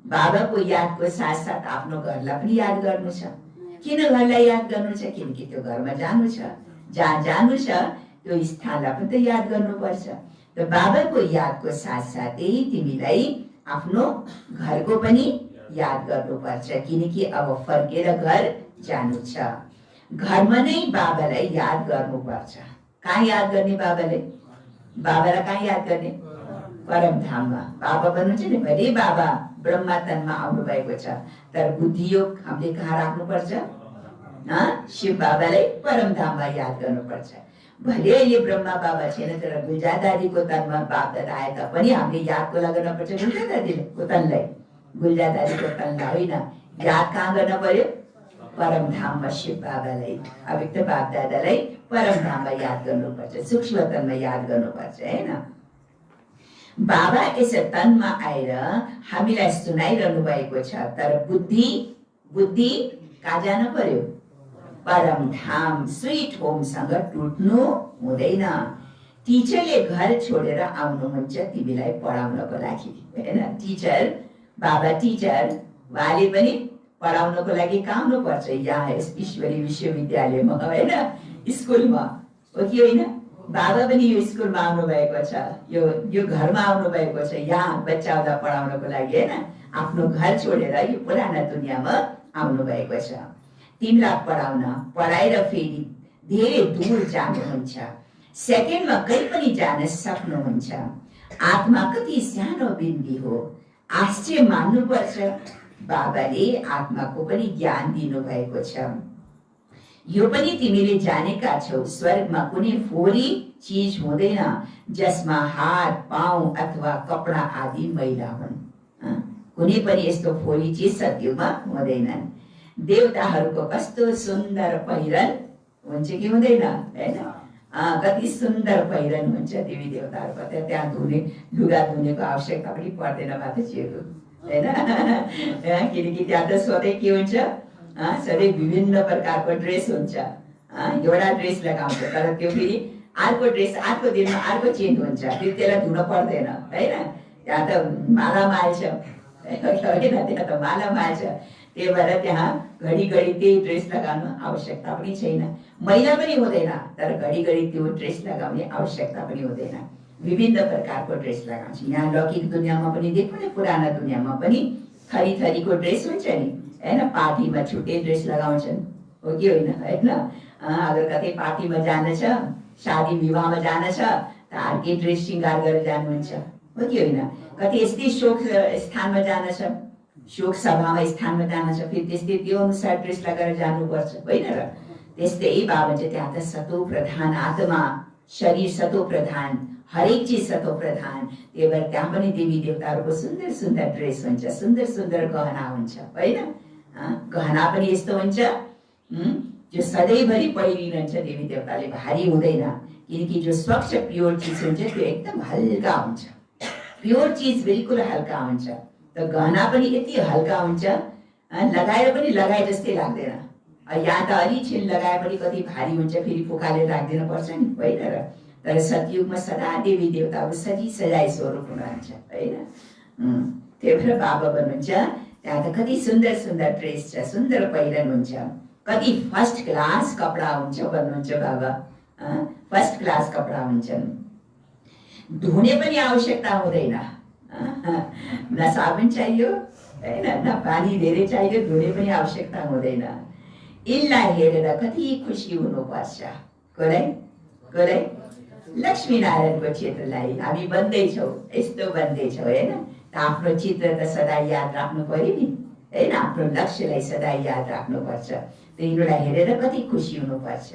[SPEAKER 2] बाबाको यादको साथ साथ आफ्नो घरलाई पनि याद गर्नु छ। किन घरलाई याद गर्नु छ? किनकि त्यो घरमा जानु छ, जहाँ जानु छ त्यो स्थानलाई पनि त याद गर्नुपर्छ। त बाबाको यादको साथ साथै तिमीलाई आफ्नो घरको पनि याद गर्नुपर्छ, किनकि अब फर्केर घर जानु छ। घरमा नै बाबालाई याद गर्नुपर्छ। कहाँ याद गर्ने बाबाले? बाबालाई कहाँ याद गर्ने? परमधाममा। बाबा भन्नुहुन्छ नि, भले बाबा ब्रह्मा तनमा आउनु भएको छ, तर बुद्धियोग हामीले कहाँ राख्नुपर्छ? शिव बाबालाई परमधाममा याद गर्नुपर्छ। भले अहिले ब्रह्मा बाबा छैन, तर गुल्जा दादीको तनमा बाप दादा आए तापनि हामीले यादको लागि गर्नुपर्छ गुल्जा दादीको तनलाई, गुल्जा दादीको तनलाई होइन। याद कहाँ गर्न पर्यो? परमधाममा शिव बाबालाई, अभिक्त बाप दादालाई परमधाममा याद गर्नुपर्छ, सूक्ष्म तनमा याद गर्नुपर्छ हैन। बाबा यस तनमा आएर हामीलाई सुनाइरहनु भएको छ, तर बुद्धि कहाँ जानु पर्यो? परमधाम स्वीट होमसँग टुट्नु हुँदैन। टिचरले घर छोडेर आउनुहुन्छ तिमीलाई पढाउनको लागि हैन। टिचर, बाबा टिचर, उहाँले पनि पढाउनको लागि कहाँ आउनुपर्छ? यहाँ ईश्वरी विश्वविद्यालयमा होइन, स्कुलमा हो कि होइन? बाबा पनि यो स्कुलमा आउनु भएको छ, यो घरमा आउनु भएको छ, यहाँ बच्चा हुँदा पढाउनको लागि होइन। आफ्नो घर छोडेर यो पुराना दुनियाँमा आउनु भएको छ तिमीलाई पढाउन। पढाएर फेरि धेरै दूर जानुहुन्छ, सेकेन्डमा कहीँ पनि जान सक्नुहुन्छ। आत्मा कति सानो बिन्दी हो, आश्चर्य मान्नुपर्छ। बाबाले आत्माको पनि ज्ञान दिनुभएको छ। यो पनि तिमीले जानेका छौ, स्वर्गमा कुनै फोहोरी चीज हुँदैन जसमा हात पाउ अथवा कपडा आदि मैला हुन्। कुनै पनि यस्तो फोहोरी चीज सत्युगमा हुँदैनन्। देवताहरूको कस्तो सुन्दर पहिरन हुन्छ कि हुँदैन, हैन? कति सुन्दर पहिरन हुन्छ देवी देवताहरूको। त्यहाँ धुने लुगा धुनेको आवश्यकता पनि पर्दैन माताजीहरू, हैन? किनकि त्यहाँ त सधैँ के हुन्छ, सधैँ विभिन्न प्रकारको ड्रेस हुन्छ। एउटा ड्रेस लगाउँछ तर त्यो फेरि अर्को ड्रेस अर्को दिनमा अर्को चेन्ज हुन्छ, फेरि त्यसलाई धुन पर्दैन, हैन? त्यहाँ त मालामाल छ, होइन? त्यहाँ त मालामाल छ। त्यही भएर त्यहाँ घडिघडी त्यही ड्रेस लगाउनु आवश्यकता पनि छैन। मैला पनि हुँदैन तर घडिघडी त्यो ड्रेस लगाउने आवश्यकता पनि हुँदैन। विभिन्न प्रकारको ड्रेस लगाउँछ। यहाँ लौकिक दुनियाँमा पनि देखौँ न, पुराना दुनियाँमा पनि थरी थरीको ड्रेस हुन्छ नि, हैन? पार्टीमा छुट्टै ड्रेस लगाउँछन्, हो कि होइन, हैन? अगर कतै पार्टीमा जान छ, शादी विवाहमा जान छ त अर्कै ड्रेस सिँगार गरेर जानुहुन्छ, हो कि होइन? कति यस्तै शोक स्थानमा जान छ, शोक सभामा स्थानमा जान छ, फेरि त्यस्तै त्यो अनुसार ड्रेस लगाएर जानुपर्छ, होइन र? त्यस्तै बाबा चाहिँ त्यहाँ त सतो प्रधान आत्मा, शरीर सतो प्रधान, हरेक चिज सतो प्रधान। त्यही भएर त्यहाँ पनि देवी देवताहरूको सुन्दर सुन्दर ड्रेस हुन्छ, सुन्दर सुन्दर गहना हुन्छ, होइन? गहना पनि यस्तो हुन्छ जो सधैँभरि पहिरिरहन्छ देवी देवताले, भारी हुँदैन। किनकि जो स्वच्छ प्योर चिज हुन्छ त्यो एकदम हल्का हुन्छ, प्योर चिज बिल्कुल हल्का हुन्छ। त गहना पनि यति हल्का हुन्छ, लगाएर पनि लगाए जस्तै लाग्दैन। यहाँ त अलि छिन लगाए पनि कति भारी हुन्छ, फेरि फुकाले राखिदिनु पर्छ नि, होइन र? तर सतयुगमा सदा देवी देवताहरू सजाय स्वरूप हुनुहुन्छ, होइन? त्यही भएर बाबा भन्नुहुन्छ त्यहाँ त कति सुन्दर सुन्दर ड्रेस छ, सुन्दर पहिरन हुन्छ, कति फर्स्ट क्लास कपडा हुन्छ भन्नुहुन्छ बाबा। फर्स्ट क्लास कपडा हुन्छन्, धुने पनि आवश्यकता हुँदैन, न साबुन चाहियो, होइन? न पानी धेरै चाहियो, धुने पनि आवश्यकता हुँदैन। यसलाई हेरेर कति खुसी हुनुपर्छ। कसलाई कसलाई? लक्ष्मीनारायणको चित्रलाई हामी बन्दैछौँ, यस्तो बन्दैछौँ, होइन? त आफ्नो चित्र त सदा याद राख्नु पर्यो नि, होइन? आफ्नो लक्ष्यलाई सदा याद राख्नुपर्छ। तिनीहरूलाई हेरेर कति खुसी हुनुपर्छ।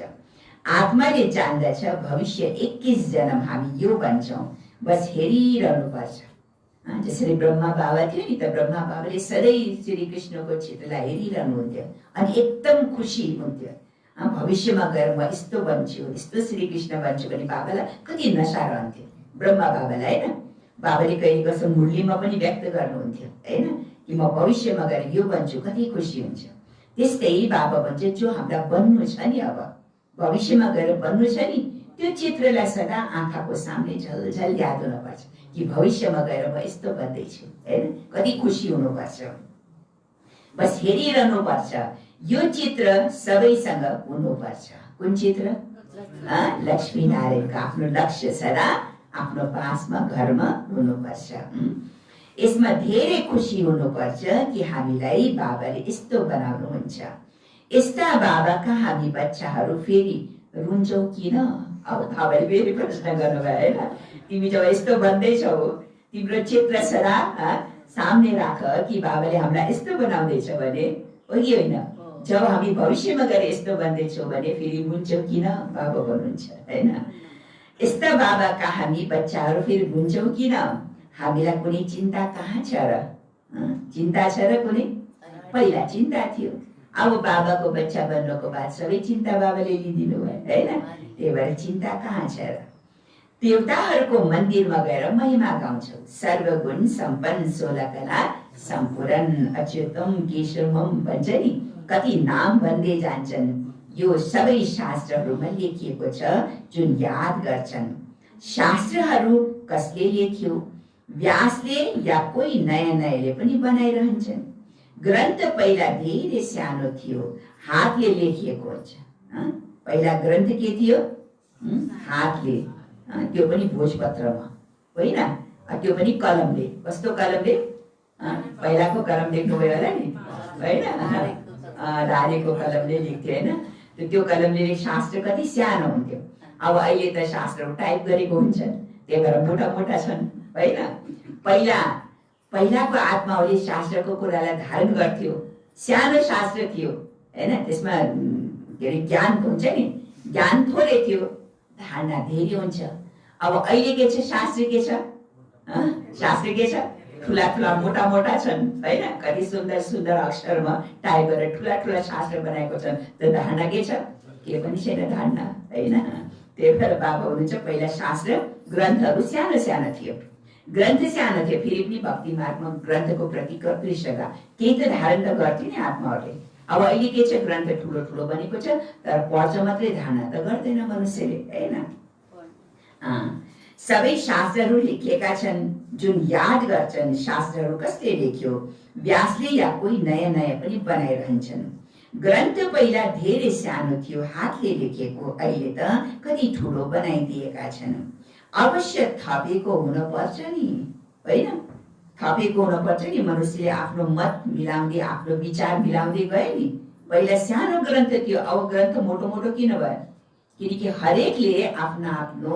[SPEAKER 2] आत्माले जान्दछ भविष्य 21 जन्म हामी यो बन्छौँ, बस हेरिरहनुपर्छ। जसरी ब्रह्मा बाबा थियो नि, त ब्रह्मा बाबाले सधैँ श्री कृष्णको चित्रलाई हेरिरहनुहुन्थ्यो अनि एकदम खुसी हुन्थ्यो। भविष्यमा गएर म यस्तो बन्छु, यस्तो श्री कृष्ण बन्छु भने बाबालाई कति नशा रहन्थ्यो, ब्रह्मा बाबालाई, होइन? बाबाले कहिले कसो मुरलीमा पनि व्यक्त गर्नुहुन्थ्यो, होइन? कि म भविष्यमा गएर यो बन्छु, कति खुसी हुन्छ। त्यस्तै बाबा भन्छ जो हाम्रा बन्नु छ नि, अब भविष्यमा गएर बन्नु छ नि, त्यो चित्रलाई सदा आँखाको सामने झलझल याद हुनुपर्छ कि भविष्यमा गएर म यस्तो बन्दैछु, होइन? कति खुसी हुनुपर्छ। बस हेरिरहनुपर्छ। यो चित्र सबैसँग हुनुपर्छ। कुन चित्र? लक्ष्मीनारायणको आफ्नो लक्ष्य सदा आफ्नो पासमा घरमा हुनुपर्छ। यसमा धेरै खुसी हुनुपर्छ कि हामीलाई बाबाले यस्तो बनाउनुहुन्छ। यस्ता बाबाका हामी बच्चाहरू फेरि रुन्छौ किन? अब तपाईँले फेरि प्रश्न गर्नुभयो, होइन? तिमी जब यस्तो बन्दैछौ, तिम्रो चित्र सदा सामने राख कि बाबाले हामीलाई यस्तो बनाउँदैछ भने, हो कि होइन? जब हामी भविष्यमा गएर यस्तो बन्दैछौँ भने फेरि रुन्छौ किन? बाबा भन्नुहुन्छ, होइन? यस्ता बाबाका हामी बच्चाहरू फेरि रुन्छौ किन? हामीलाई कुनै चिन्ता कहाँ छ र? चिन्ता छ र कुनै? पहिला चिन्ता थियो, अब बाबाको बच्चा बन्नको बाद सबै चिन्ता बाबाले लिइदिनु भयो, होइन? त्यही भएर चिन्ता कहाँ छ र? देवताहरूको मन्दिरमा गएर महिमा गाउँछौ, सर्वगुण सम्पन्न 16 कला सम्पूर्ण अच्युतम केशवम भन्छ नि, कति नाम भन्दै जान्छन्। यो सबै शास्त्रहरूमा लेखिएको छ जुन याद गर्छन्। शास्त्रहरू कसले लेख्यो? व्यासले या कोही नयाँ नयाँले पनि बनाइरहन्छन्। ग्रन्थ पहिला धेरै सानो थियो, हातले लेखिएको हुन्छ। पहिला ग्रन्थ के थियो? हातले, त्यो पनि भोजपत्रमा, होइन? त्यो पनि कलमले। कस्तो कलमले? पहिलाको कलम लेख्नुभयो होला नि, होइन? धारेको कलमले लेख्थ्यो, होइन? त्यो कलमले शास्त्र कति सानो हुन्थ्यो। अब अहिले त शास्त्रहरू टाइप गरेको हुन्छन्, त्यही भएर मोटा मोटा छन्, होइन? पहिलाको आत्माहरूले शास्त्रको कुरालाई धारण गर्थ्यो, सानो शास्त्र थियो हैन, त्यसमा के अरे ज्ञान हुन्छ नि, ज्ञान थोरै थियो, धारणा धेरै हुन्छ। अब अहिले के छ, शास्त्र के छ, शास्त्र के छ, ठुला ठुला मोटा मोटा छन् हैन, कति सुन्दर सुन्दर अक्षरमा टाइप गरेर ठुला ठुला शास्त्र बनाएको छन्। त्यो धारणा के छ, के पनि छैन धारणा हैन। त्यही भएर बाबा हुनुहुन्छ पहिला शास्त्र ग्रन्थहरू सानो सानो थियो, ग्रन्थ सानो थियो, फेरि पनि भक्ति मार्गमा ग्रन्थको प्रति कति श्रद्धा, केही त धारण त गर्थ्यो नि आत्माहरूले। अब अहिले के छ, ग्रन्थ ठुलो ठुलो बनेको छ, तर पढ्छ मात्रै, धारणा त गर्दैन मनुष्यले हैन। सबै शास्त्रहरू लेखिएका छन्, जुन याद गर्छन् शास्त्रहरू कसले लेख्यो, व्यासले या कोही नयाँ नयाँ पनि बनाइरहन्छन्। ग्रन्थ पहिला धेरै सानो थियो, हातले लेखेको, अहिले त कति ठुलो बनाइदिएका छन्। अवश्य थपेको हुनुपर्छ नि होइन, थपेको हुनुपर्छ नि। मनुष्यले आफ्नो मत मिलाउँदै, आफ्नो विचार मिलाउँदै गए नि। पहिला सानो ग्रन्थ थियो, अब ग्रन्थ मोटो मोटो किन भयो, किनकि हरेकले आफ्नो आफ्नो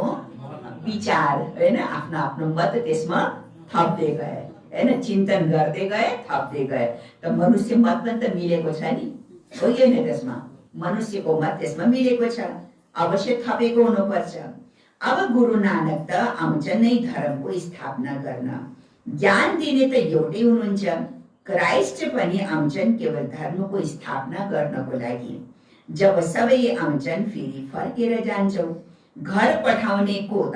[SPEAKER 2] विचार होइन, आफ्नो आफ्नो मत त्यसमा थप्दै गए होइन, चिन्तन गर्दै गए, थप्दै गए। त मनुष्य मत पनि त मिलेको छ नि, हो कि होइन, त्यसमा मनुष्यको मत त्यसमा मिलेको छ, अवश्य थपेको हुनुपर्छ। अब गुरु नानक त आउँछन् नै धर्मको स्थापना गर्न, ज्ञान दिने त एउटै हुनुहुन्छ, क्राइस्ट पनि आउँछन् केवल धर्मको स्थापना गर्नको लागि। जब सबै आउँछन् फेरि फर्केर जान्छौँ। घर पठाउने को त,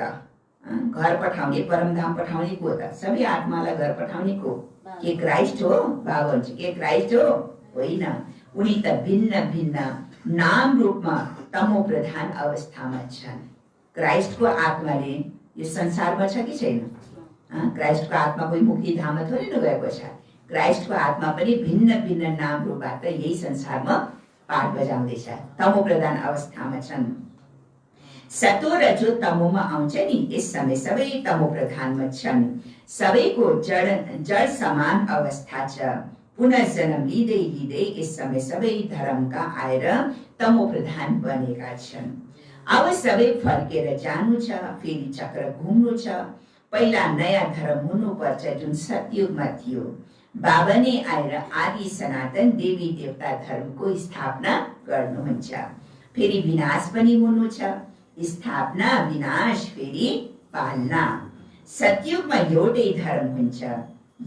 [SPEAKER 2] घर पठाउने, परमधाम पठाउने को त, सबै आत्मालाई घर पठाउने को, के क्राइस्ट हो? बाबा भन्छ के क्राइस्ट हो? होइन, उनी त भिन्न भिन्न नाम रूपमा तमो प्रधान अवस्थामा छन्। क्राइस्टको आत्माले यो संसारमा छ कि छैन? क्राइस्टको आत्मा कोही मुक्ति धाममा थोरै न गएको छ। क्राइस्टको आत्मा पनि भिन्न भिन्न नाम रूपबाट यही संसारमा पाठ बजाउँदैछ, तमो प्रधान अवस्थामा छन्। सतो रजो तमोमा आउँछ नि, यस समय सबै तमो प्रधानमा छन्। सबैको जड समान अवस्था छ, पुनः जन्म लिँदै लिँदै यस समय सबै धर्मका आएर तमो प्रधान बनेका छन्। अब सबै फर्केर जानु छ, फेरि चक्र घुम्नु छ। पहिला नयाँ धर्म हुनुपर्छ जुन सतयुगमा थियो। बाबा नै आएर आदि सनातन देवी देवता धर्मको स्थापना गर्नुहुन्छ। फेरि विनाश पनि हुनु छ, स्थापना विनाश फेरि पालना। सतयुगमा एउटै धर्म हुन्छ,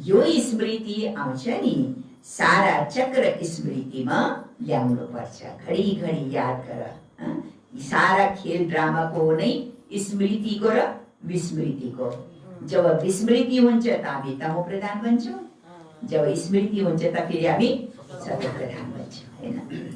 [SPEAKER 2] यो स्मृति आउँछ नि, सारा चक्र स्मृतिमा ल्याउनु पर्छ। घडी घडी याद गर, सारा खेल ड्रामाको हो नै स्मृतिको र विस्मृतिको। जब विस्मृति हुन्छ त हामी तमो प्रधान बन्छौँ, जब स्मृति हुन्छ त फेरि हामी सतो प्रधान बन्छौँ हैन।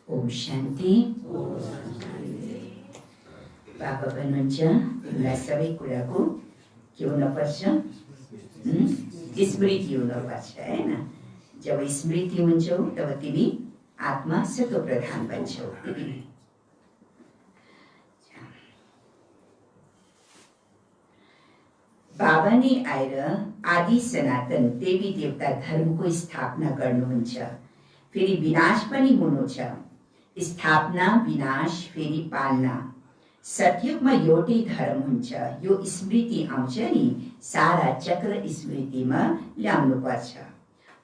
[SPEAKER 2] ओम शान्ति। बाबा भन्नुहुन्छ तिमीलाई सबै कुराको के हुनुपर्छ, स्मृति हुनुपर्छ हैन। जब स्मृति हुन्छौ तब तिमी आत्मा सतो प्रधान बन्छौ। बाबा नै आएर आदि सनातन देवी देवता धर्मको स्थापना गर्नुहुन्छ। फेरि विनाश पनि हुनु छ। स्थापना, विनाश, फेरि पालना। सतयुगमा एउटै धर्म हुन्छ। यो स्मृति आउँछ नि, सारा चक्र स्मृतिमा ल्याउनु पर्छ।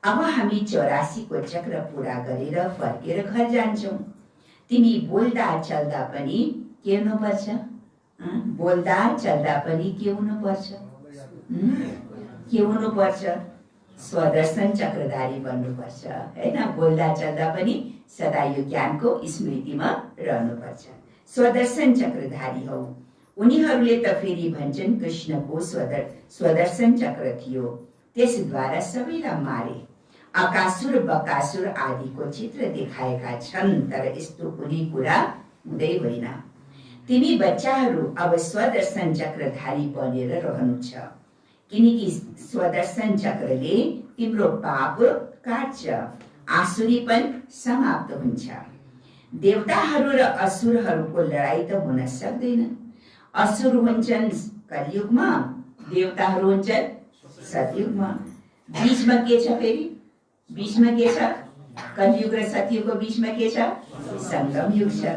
[SPEAKER 2] अब हामी 84 को चक्र पूरा गरेर फर्केर घर जान्छौँ। तिमी बोल्दा चल्दा पनि के हुनुपर्छ? बोल्दा चल्दा पनि के हुनुपर्छ? के हुनुपर्छ? स्वदर्शन चक्रधारी बन्नुपर्छ हैन। बोल्दा चल्दा पनि सदा यो ज्ञानको स्मृतिमा रहनुपर्छ। स्वदर्शन चक्रधारी हौ। उनीहरूले त फेरि भन्छन् कृष्णको स्वदर्शन चक्र थियो, त्यसद्वारा सबैलाई मारे। अकासुर बकासुर आदिको चित्र देखाएका छन्, तर यस्तो कुनै कुरा हुँदै होइन। तिमी बच्चाहरू अब स्वदर्शन चक्रधारी बनेर रहनु छ, किनकि स्वदर्शन चक्रले तिम्रो पाप काट्छ, आसुरीपन समाप्त हुन्छ। देवताहरू र असुरहरूको लडाई त हुन सक्दैन। असुर हुन्छन् कलियुगमा, देवताहरू हुन्छन् सतयुगमा। बीचमा के छ? फेरि बीचमा के छ? कलियुग र सतयुगको बीचमा के छ? संगम युग छ।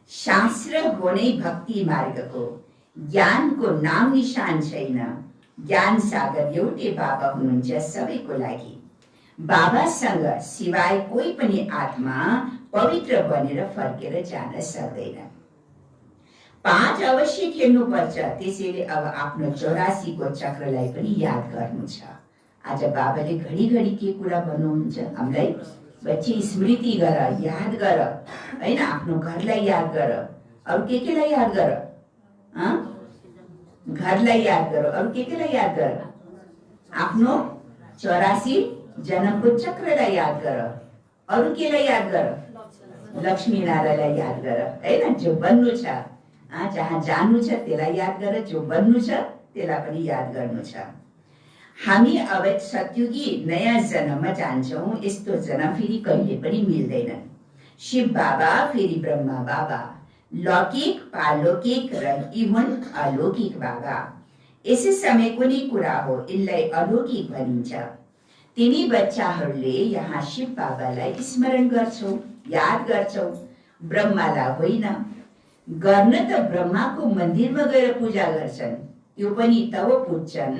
[SPEAKER 2] शास्त्र हो नै भक्ति मार्गको, ज्ञानको नाम निशान छैन। ज्ञान सागर एउटै बाबा हुनुहुन्छ सबैको लागि। बाबासँग सिवाय कोही पनि आत्मा पवित्र बनेर फर्केर जान सक्दैन। 5 अवश्य खेल्नुपर्छ। त्यसैले अब आफ्नो 84 को चक्रलाई पनि याद गर्नु छ। आज बाबाले घडी के कुरा भन्नुहुन्छ हामीलाई? बच्ची स्मृति गर, याद गर हैन। आफ्नो घरलाई याद गर। अरु केलाई याद गर? घरलाई याद गर। अरु केलाई याद गर? आफ्नो 84 जन्मको चक्रलाई याद गर। अरु केलाई याद गर? लक्ष्मी नारायणलाई याद गर हैन। जो बन्नु छ, जहाँ जानु छ त्यसलाई याद गर, जो बन्नु छ त्यसलाई पनि याद गर्नु छ। हामी अब सतयुगी नयाँ जन्ममा जान्छौँ। यस्तो जन्म फेरि कहिले पनि मिल्दैन। शिव बाबा फेरि ब्रह्मा बाबा, लौकिक, पालौकिक र इवन अलौकिक बाबा। यसै समयको नै कुरा हो, यसलाई अलौकिक भनिन्छ। तिमी बच्चाहरूले यहाँ शिव बाबालाई स्मरण गर्छौ, याद गर्छौ, ब्रह्मालाई होइन। गर्न त ब्रह्माको मन्दिरमा गएर पूजा गर्छन्, त्यो पनि तब पुज्छन्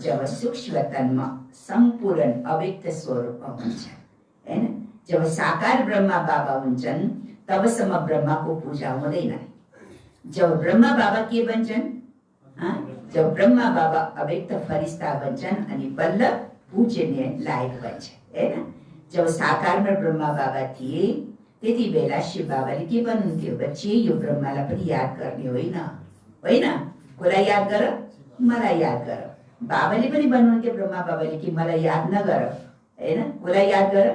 [SPEAKER 2] जब सूक्ष्म तनमा सम्पूर्ण अव्यक्त स्वरूपमा हुन्छ हैन। जब साकार ब्रह्मा बाबा हुन्छन् तबसम्म ब्रह्माको पूजा हुँदैन। जब ब्रह्मा बाबा के बन्छन्? जब ब्रह्मा बाबा अव्यक्त फरिस्ता बन्छन् अनि बल्ल पूजनीय लायक बन्छ हैन। जब साकारमा ब्रह्मा बाबा थिए त्यति बेला शिव बाबाले के भन्नुहुन्थ्यो? बच्चे यो ब्रह्मालाई पनि याद गर्ने होइन, होइन। कसलाई याद गर? मलाई याद गर। बाबाले पनि भन्नुहुन्थ्यो ब्रह्मा बाबाले कि मलाई याद नगर हैन। कसलाई याद गर?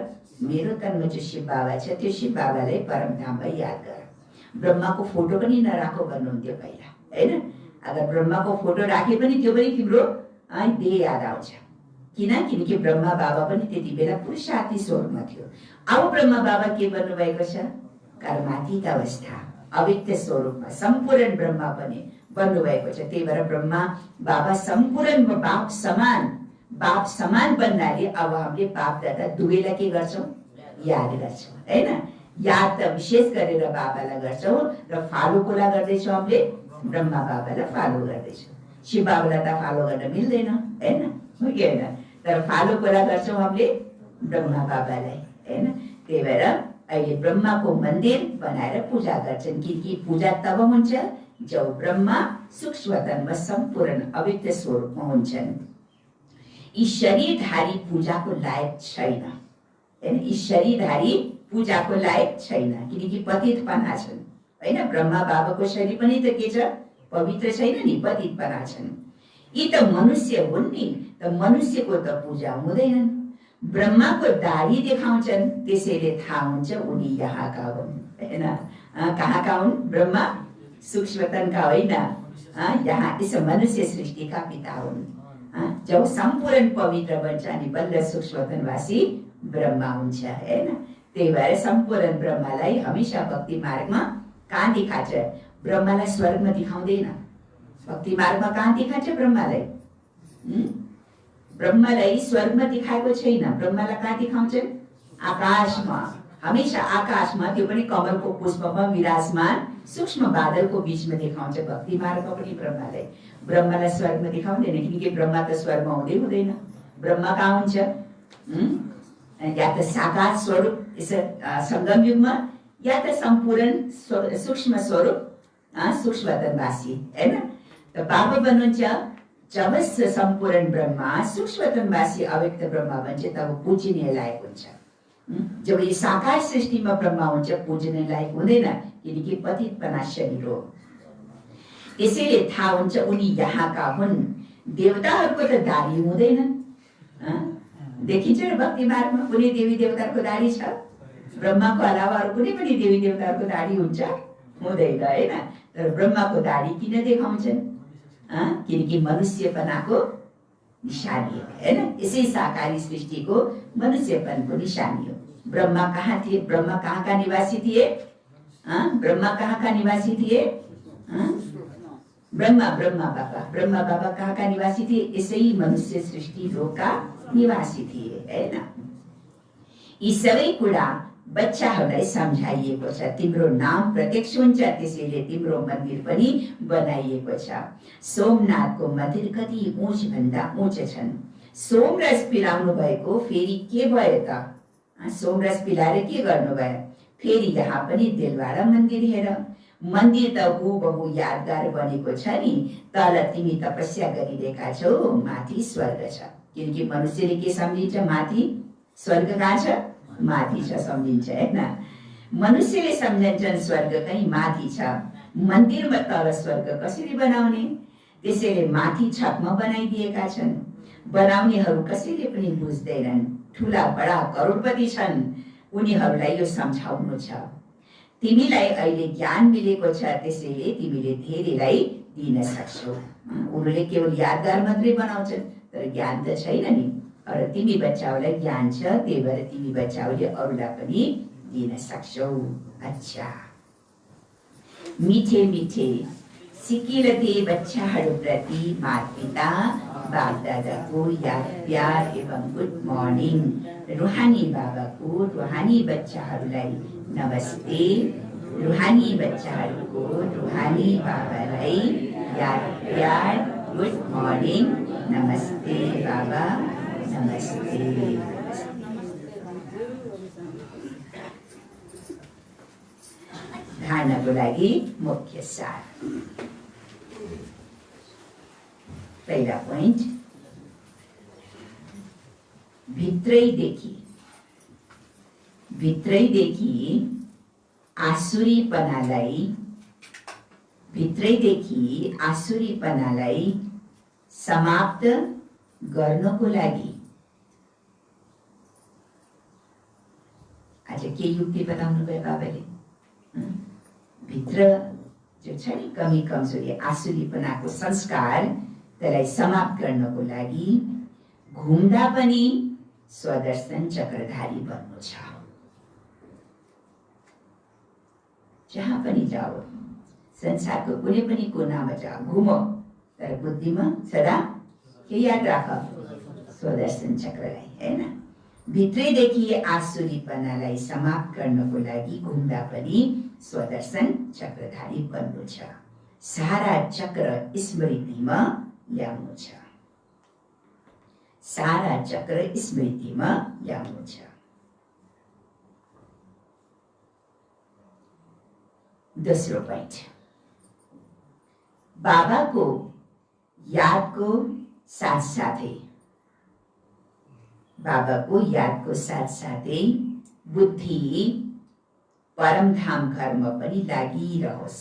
[SPEAKER 2] मेरो तनमा जो शिव बाबा छ त्यो शिव बाबालाई परमधामलाई याद गर। ब्रह्माको फोटो पनि नराखो भन्नुहुन्थ्यो पहिला हैन। अगर ब्रह्माको फोटो राखे पनि त्यो पनि तिम्रो देह याद आउँछ। किनकि ब्रह्मा बाबा पनि त्यति बेला पुरुषार्थी स्वरूपमा थियो। अब ब्रह्मा बाबा के भन्नुभएको छ? कर्मातीत अवस्था, अव्यक्त स्वरूपमा सम्पूर्ण ब्रह्मा पनि बन्नुभएको छ। त्यही भएर ब्रह्मा बाबा सम्पूर्ण बाप समान बन्नाले अब हामीले बापदादा दुवैलाई के गर्छौँ? याद गर्छौँ हैन। याद त विशेष गरेर बाबालाई गर्छौँ र फालो कोला गर्दैछौँ? हामीले ब्रह्मा बाबालाई फालो गर्दैछौँ। शिव बाबालाई त फालो गर्न मिल्दैन हैन, हो कि होइन? तर फालो कोला गर्छौँ हामीले ब्रह्मा बाबालाई हैन। त्यही भएर अहिले ब्रह्माको मन्दिर बनाएर पूजा गर्छन्, किनकि पूजा तब हुन्छ जब ब्रह्मा सूक्ष्म तनमा सम्पूर्ण अव्यक्त स्वरूपमा हुन्छन्। यी शरीरधारी पूजाको लायक छैन हैन। यी शरीरधारी पूजाको लायक छैन किनकि पतितपना छन् हैन। ब्रह्मा बाबाको शरीर पनि त के छ? पवित्र छैन नि, पतितपना छन्। यी त मनुष्य हुन् नि, त मनुष्यको त पूजा हुँदैनन्। ब्रह्माको दाढी देखाउँछन्, त्यसैले थाहा हुन्छ उनी यहाँका हुन् हैन। कहाँका हुन्? ब्रह्मा सूक्ष्मतनका होइन, यहाँ यस मनुष्य सृष्टिका पिता हुन्। जब सम्पूर्ण पवित्र बन्छ अनि बल्ल सूक्ष्मतनवासी ब्रह्मा हुन्छ हैन। त्यही भएर सम्पूर्ण ब्रह्मालाई हमेशा भक्ति मार्गमा कहाँ देखान्छ? ब्रह्मालाई स्वर्गमा देखाउँदैन, भक्ति मार्गमा कहाँ देखान्छ ब्रह्मालाई? ब्रह्मालाई स्वर्गमा देखाएको छैन, ब्रह्मालाई कहाँ देखाउँछन्? आकाशमा, हमेशा आकाशमा, त्यो पनि कमलको पुष्पमा विराजमान सूक्ष्म बादलको बीचमा देखाउँछ। भक्ति मार्गमा पनि ब्रह्मालाई स्वर्गमा देखाउँदैन, किनकि ब्रह्मा त स्वर्गमा हुँदै हुँदैन। ब्रह्मा कहाँ हुन्छ? या त साकार स्वरूप संगम युगमा, या त सम्पूर्ण सूक्ष्म स्वरूप सूक्ष्मतनवासी हैन। त बाबा भन्नुहुन्छ जब सम्पूर्ण ब्रह्मा सूक्ष्मतनवासी अव्यक्त ब्रह्मा भन्छ तब पूजनीय लायक हुन्छ। जब यो साकार सृष्टिमा ब्रह्मा हुन्छ पूजनीय लायक हुँदैन, किनकि पतितपना शरीर हो। त्यसैले थाहा हुन्छ उनी यहाँका हुन्। देवताहरूको त दाढी हुँदैनन्, देखिन्छ र भक्ति मार्गमा कुनै देवी देवताको दाढी छ? ब्रह्माको अलावा अरू कुनै पनि देवी देवताको दाढी हुन्छ? हुँदैन हैन। तर ब्रह्माको दाढी किन देखाउँछन्? किनकि मनुष्यपनाको निशानी हो हैन। यसै साकारी सृष्टिको मनुष्यपनको निशानी हो। ब्रह्मा कहाँ थिए? ब्रह्मा कहाँका निवासी थिए? ब्रह्मा कहाँका निवासी थिए? ब्रह्मा बाबा कहाँका निवासी थिए? यसै मनुष्य सृष्टि लोकका निवासी थिए हैन। यी सबै कुरा बच्चाहरूलाई सम्झाइएको छ। तिम्रो नाम प्रत्यक्ष हुन्छ, त्यसैले तिम्रो मन्दिर पनि बनाइएको छ। सोमनाथको मन्दिर कति उच्च भन्दा उच्च छन्। सोमरस पिलाउनु भएको फेरि के भयो त? सोमरस पिलाएर के गर्नुभयो? फेरि यहाँ पनि दिलवाडा मन्दिर हेर। मन्दिर त हुबहु यादगार बनेको छ नि। तल तिमी तपस्या गरिरहेका छौ, माथि स्वर्ग छ। किनकि मनुष्यले के सम्झिन्छ? माथि स्वर्ग कहाँ छ? माथि छ सम्झिन्छ हैन। मनुष्यले सम्झन्छन् स्वर्ग कहीँ माथि छ। मन्दिरमा तल स्वर्ग कसरी बनाउने? त्यसैले माथि छतमा बनाइदिएका छन्। बनाउनेहरू कसैले पनि बुझ्दैनन्। ठुला बडा करोडपति छन्, उनीहरूलाई यो सम्झाउनु छ। तिमीलाई अहिले ज्ञान मिलेको छ, त्यसैले तिमीले धेरैलाई दिन सक्छौ। उनीहरूले केवल यादगार मात्रै बनाउँछन्, तर ज्ञान त छैन नि। र तिमी बच्चाहरूलाई ज्ञान छ, त्यही भएर तिमी बच्चाहरूले अरूलाई पनि दिन सक्छौ। अच्छा, मिठे मिठे सिकिरहने बच्चाहरूप्रति माता-पिता बाप-दादाको याद प्यार एवं गुड मर्निङ। रुहानी बाबाको रुहानी बच्चाहरूलाई नमस्ते। रुहानी बच्चाहरूको रुहानी बाबालाई याद प्यार गुड मर्निङ। नमस्ते बाबा, नमस्ते। धारणाको लागि मुख्य सार। पहिला पोइन्ट, भित्रैदेखि आसुरीपनालाई समाप्त गर्नको लागि आज के युक्ति बताउनु भयो बाबाले? भित्र जो छ नि कमी कमजोरी आसुरीपनाको संस्कार, त्यसलाई समाप्त गर्नको लागि घुम्दा पनि स्वदर्शन चक्रधारी बन्नु छ। जहाँ पनि जाओ, संसारको कुनै पनि कुनामा जाओ, घुमो, तर बुद्धिमा सदा के याद राख? स्वदर्शन चक्रलाई हैन। भित्रैदेखि आसुरीपनालाई समाप्त गर्नको लागि घुम्दा पनि स्वदर्शन चक्रधारी बन्नु छ। सारा चक्र स्मृतिमा ल्याउनु छ। सारा चक्र स्मृतिमा ल्याउनु छ। दोस्रो पोइन्ट, बाबाको यादको साथसाथै बुद्धि परमधाम घरमा पनि लागिरहोस्।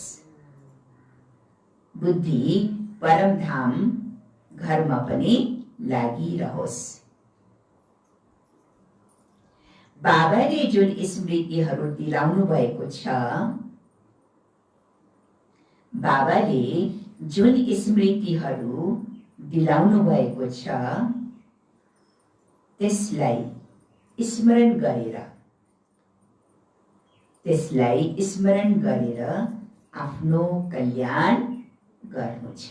[SPEAKER 2] बुद्धि परमधाम घरमा पनि लागिरहोस्। बाबाले जुन स्मृतिहरू दिलाउनु भएको छ, बाबाले जुन स्मृतिहरू दिलाउनु भएको छ, त्यसलाई स्मरण गरेर, आफ्नो कल्याण गर्नु छ।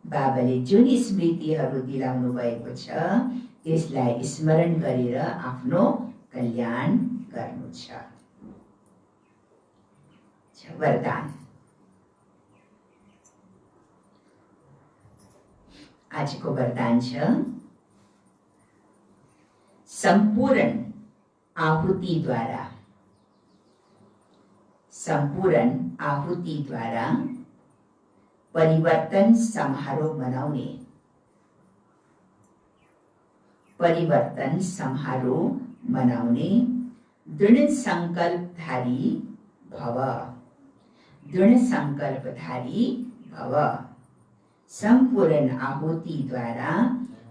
[SPEAKER 2] बाबाले जुन स्मृतिहरू दिलाउनु भएको छ, त्यसलाई स्मरण गरेर आफ्नो कल्याण गर्नु छ। वरदान। आजको वरदान छ, संपूर्ण आहुतिद्वारा, परिवर्तन समारोह मनाउने, दृढ संकल्पधारी भव, संपूर्ण आहुतिद्वारा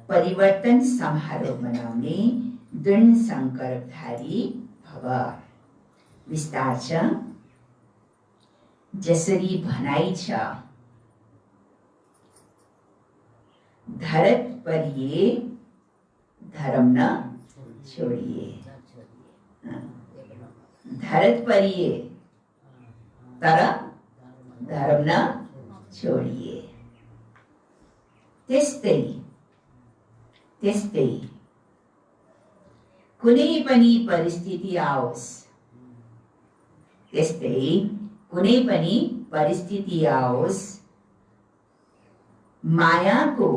[SPEAKER 2] परिवर्तन समारोह मनाउने दृढ संकल्पधारी भव। विस्तार छ, जसरी भनाइ छ, धरत परिए धर्म न छोडिए, धरत परिए तर धर्म न छोडिए। त्यस्तै कुनै पनि परिस्थिति आओस्, मायाको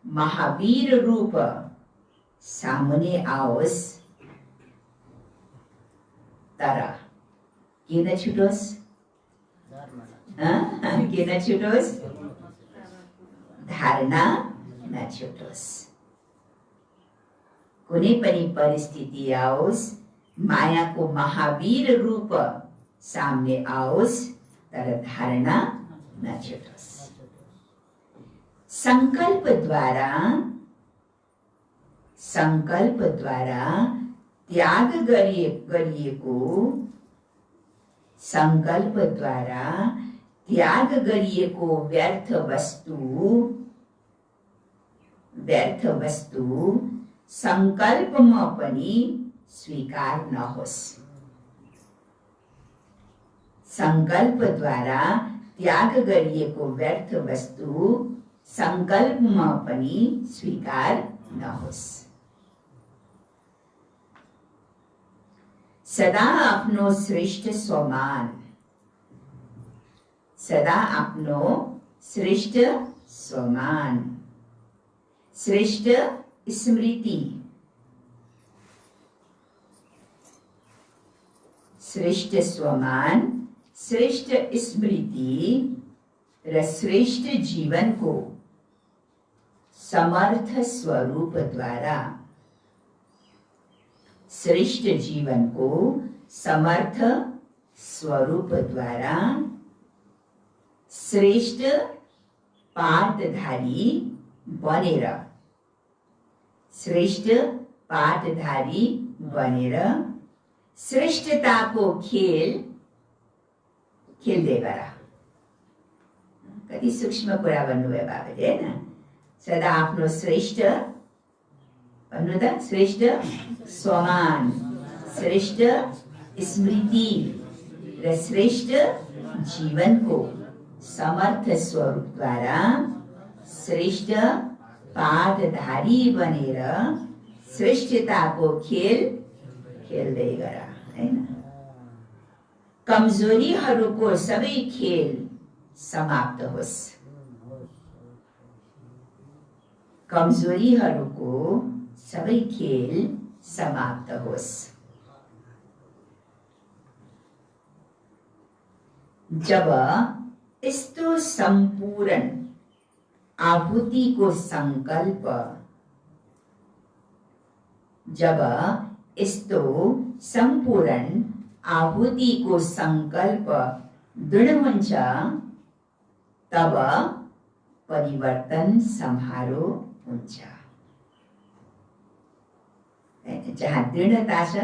[SPEAKER 2] महावीर रूप सामुने आओस्, तर के नछुटोस्, धारणा नछुटोस्। कुनै पनि परिस्थिति आओस्, मायाको महावीर रूप सामने आओस्, तर धारणा नछुटोस्। संकल्प द्वारा त्याग गरिएको व्यर्थ वस्तु संकल्पमा पनि स्वीकार नहोस्। संकल्प द्वारा त्याग गरिएको व्यर्थ वस्तु संकल्पमा पनि स्वीकार नहोस्। सदा आफ्नो श्रेष्ठ स्वमान, श्रेष्ठ स्मृति, र श्रेष्ठ जीवन को समर्थ स्वरूप द्वारा, श्रेष्ठ पाठधारी बनेर श्रेष्ठताको खेल खेल्दै गर। कति सूक्ष्म कुरा भन्नुभयो बाबाले, हैन? सदा आफ्नो श्रेष्ठ भन्नु त, श्रेष्ठ स्वमान, श्रेष्ठ स्मृति र श्रेष्ठ जीवनको समर्थ स्वरूपद्वारा श्रेष्ठ पाठधारी बनेर श्रेष्ठताको खेल खेल्दै गर, हैन? कमजोरीहरूको सबै खेल समाप्त होस्। जब यस्तो सम्पूर्ण आहुतिको संकल्प दृढ हुन्छ, तब परिवर्तन समारोह हुन्छ। जहाँ दृढता छ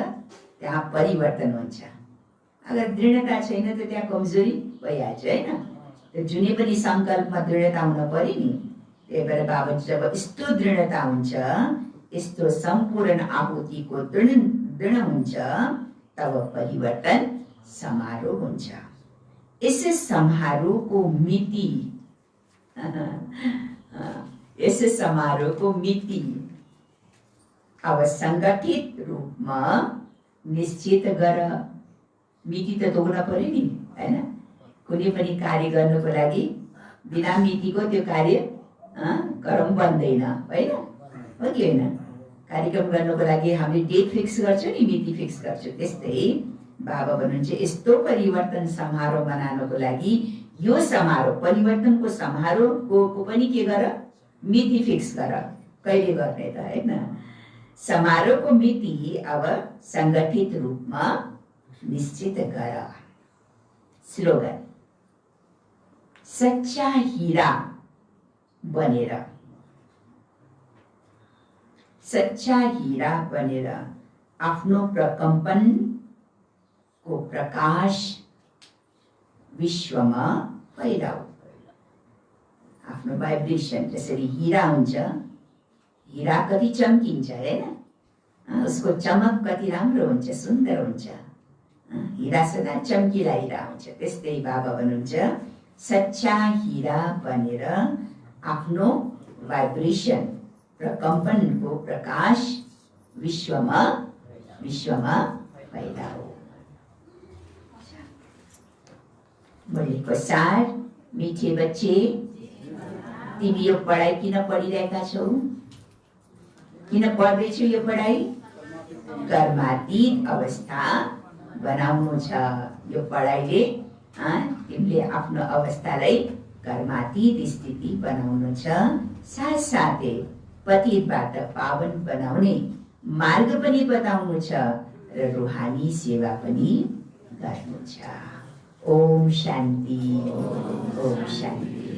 [SPEAKER 2] त्यहाँ परिवर्तन हुन्छ। अगर दृढता छैन त त्यहाँ कमजोरी भइहाल्छ हैन। त्यो जुनै पनि सङ्कल्पमा दृढता हुन पर्यो नि। त्यही भएर बाबा जब यस्तो दृढता हुन्छ, यस्तो सम्पूर्ण आहुतिको दृढ हुन्छ, तब परिवर्तन समारोह हुन्छ। यस समारोहको मिति अब सङ्गठित रूपमा निश्चित गर। मिति त तोक्न पर्यो नि हैन। कुनै पनि कार्य गर्नको लागि बिना मितिको त्यो कार्य गरौँ बन्दैन होइन, हो कि होइन। कार्यक्रम गर्नको लागि हामीले डेट फिक्स गर्छौँ नि, मिति फिक्स गर्छौँ। त्यस्तै बाबा भन्नुहुन्छ यस्तो परिवर्तन समारोह मनाउनको लागि यो समारोह परिवर्तनको समारोहको पनि के गर, मिति फिक्स गर, कहिले गर्ने त हैन। समारोहको मिति अब सङ्गठित रूपमा निश्चित गर। स्लोगन सच्चा हीरा बनेर, सच्चा हीरा बनेर आफ्नो प्रकम्पनको प्रकाश विश्वमा फैलाऊ। आफ्नो भाइब्रेसन जसरी हीरा हुन्छ, हीरा कति चम्किन्छ हैन, उसको चमक कति राम्रो हुन्छ, सुन्दर हुन्छ। हीरा सदा चम्किला हीरा हुन्छ। त्यस्तै बाबा भन्नुहुन्छ सच्चा हीरा बनेर आफ्नो भाइब्रेसन प्रकम्पनको प्रकाश विश्वमा फैलाऊ। मुरलीको सार, मिठे बच्चे तिमी यो पढाइ किन पढिरहेका छौ? किन पढ्दैछौ यो पढाइ? कर्मातीत अवस्था बनाउनु छ। यो पढाइले तिमीले आफ्नो अवस्थालाई कर्मातीत स्थिति बनाउनु छ। साथसाथै पतितबाट पावन बनाउने मार्ग पनि बताउनु छ र रुहानी सेवा पनि गर्नु छ। ओम शान्ति, ओम शान्ति।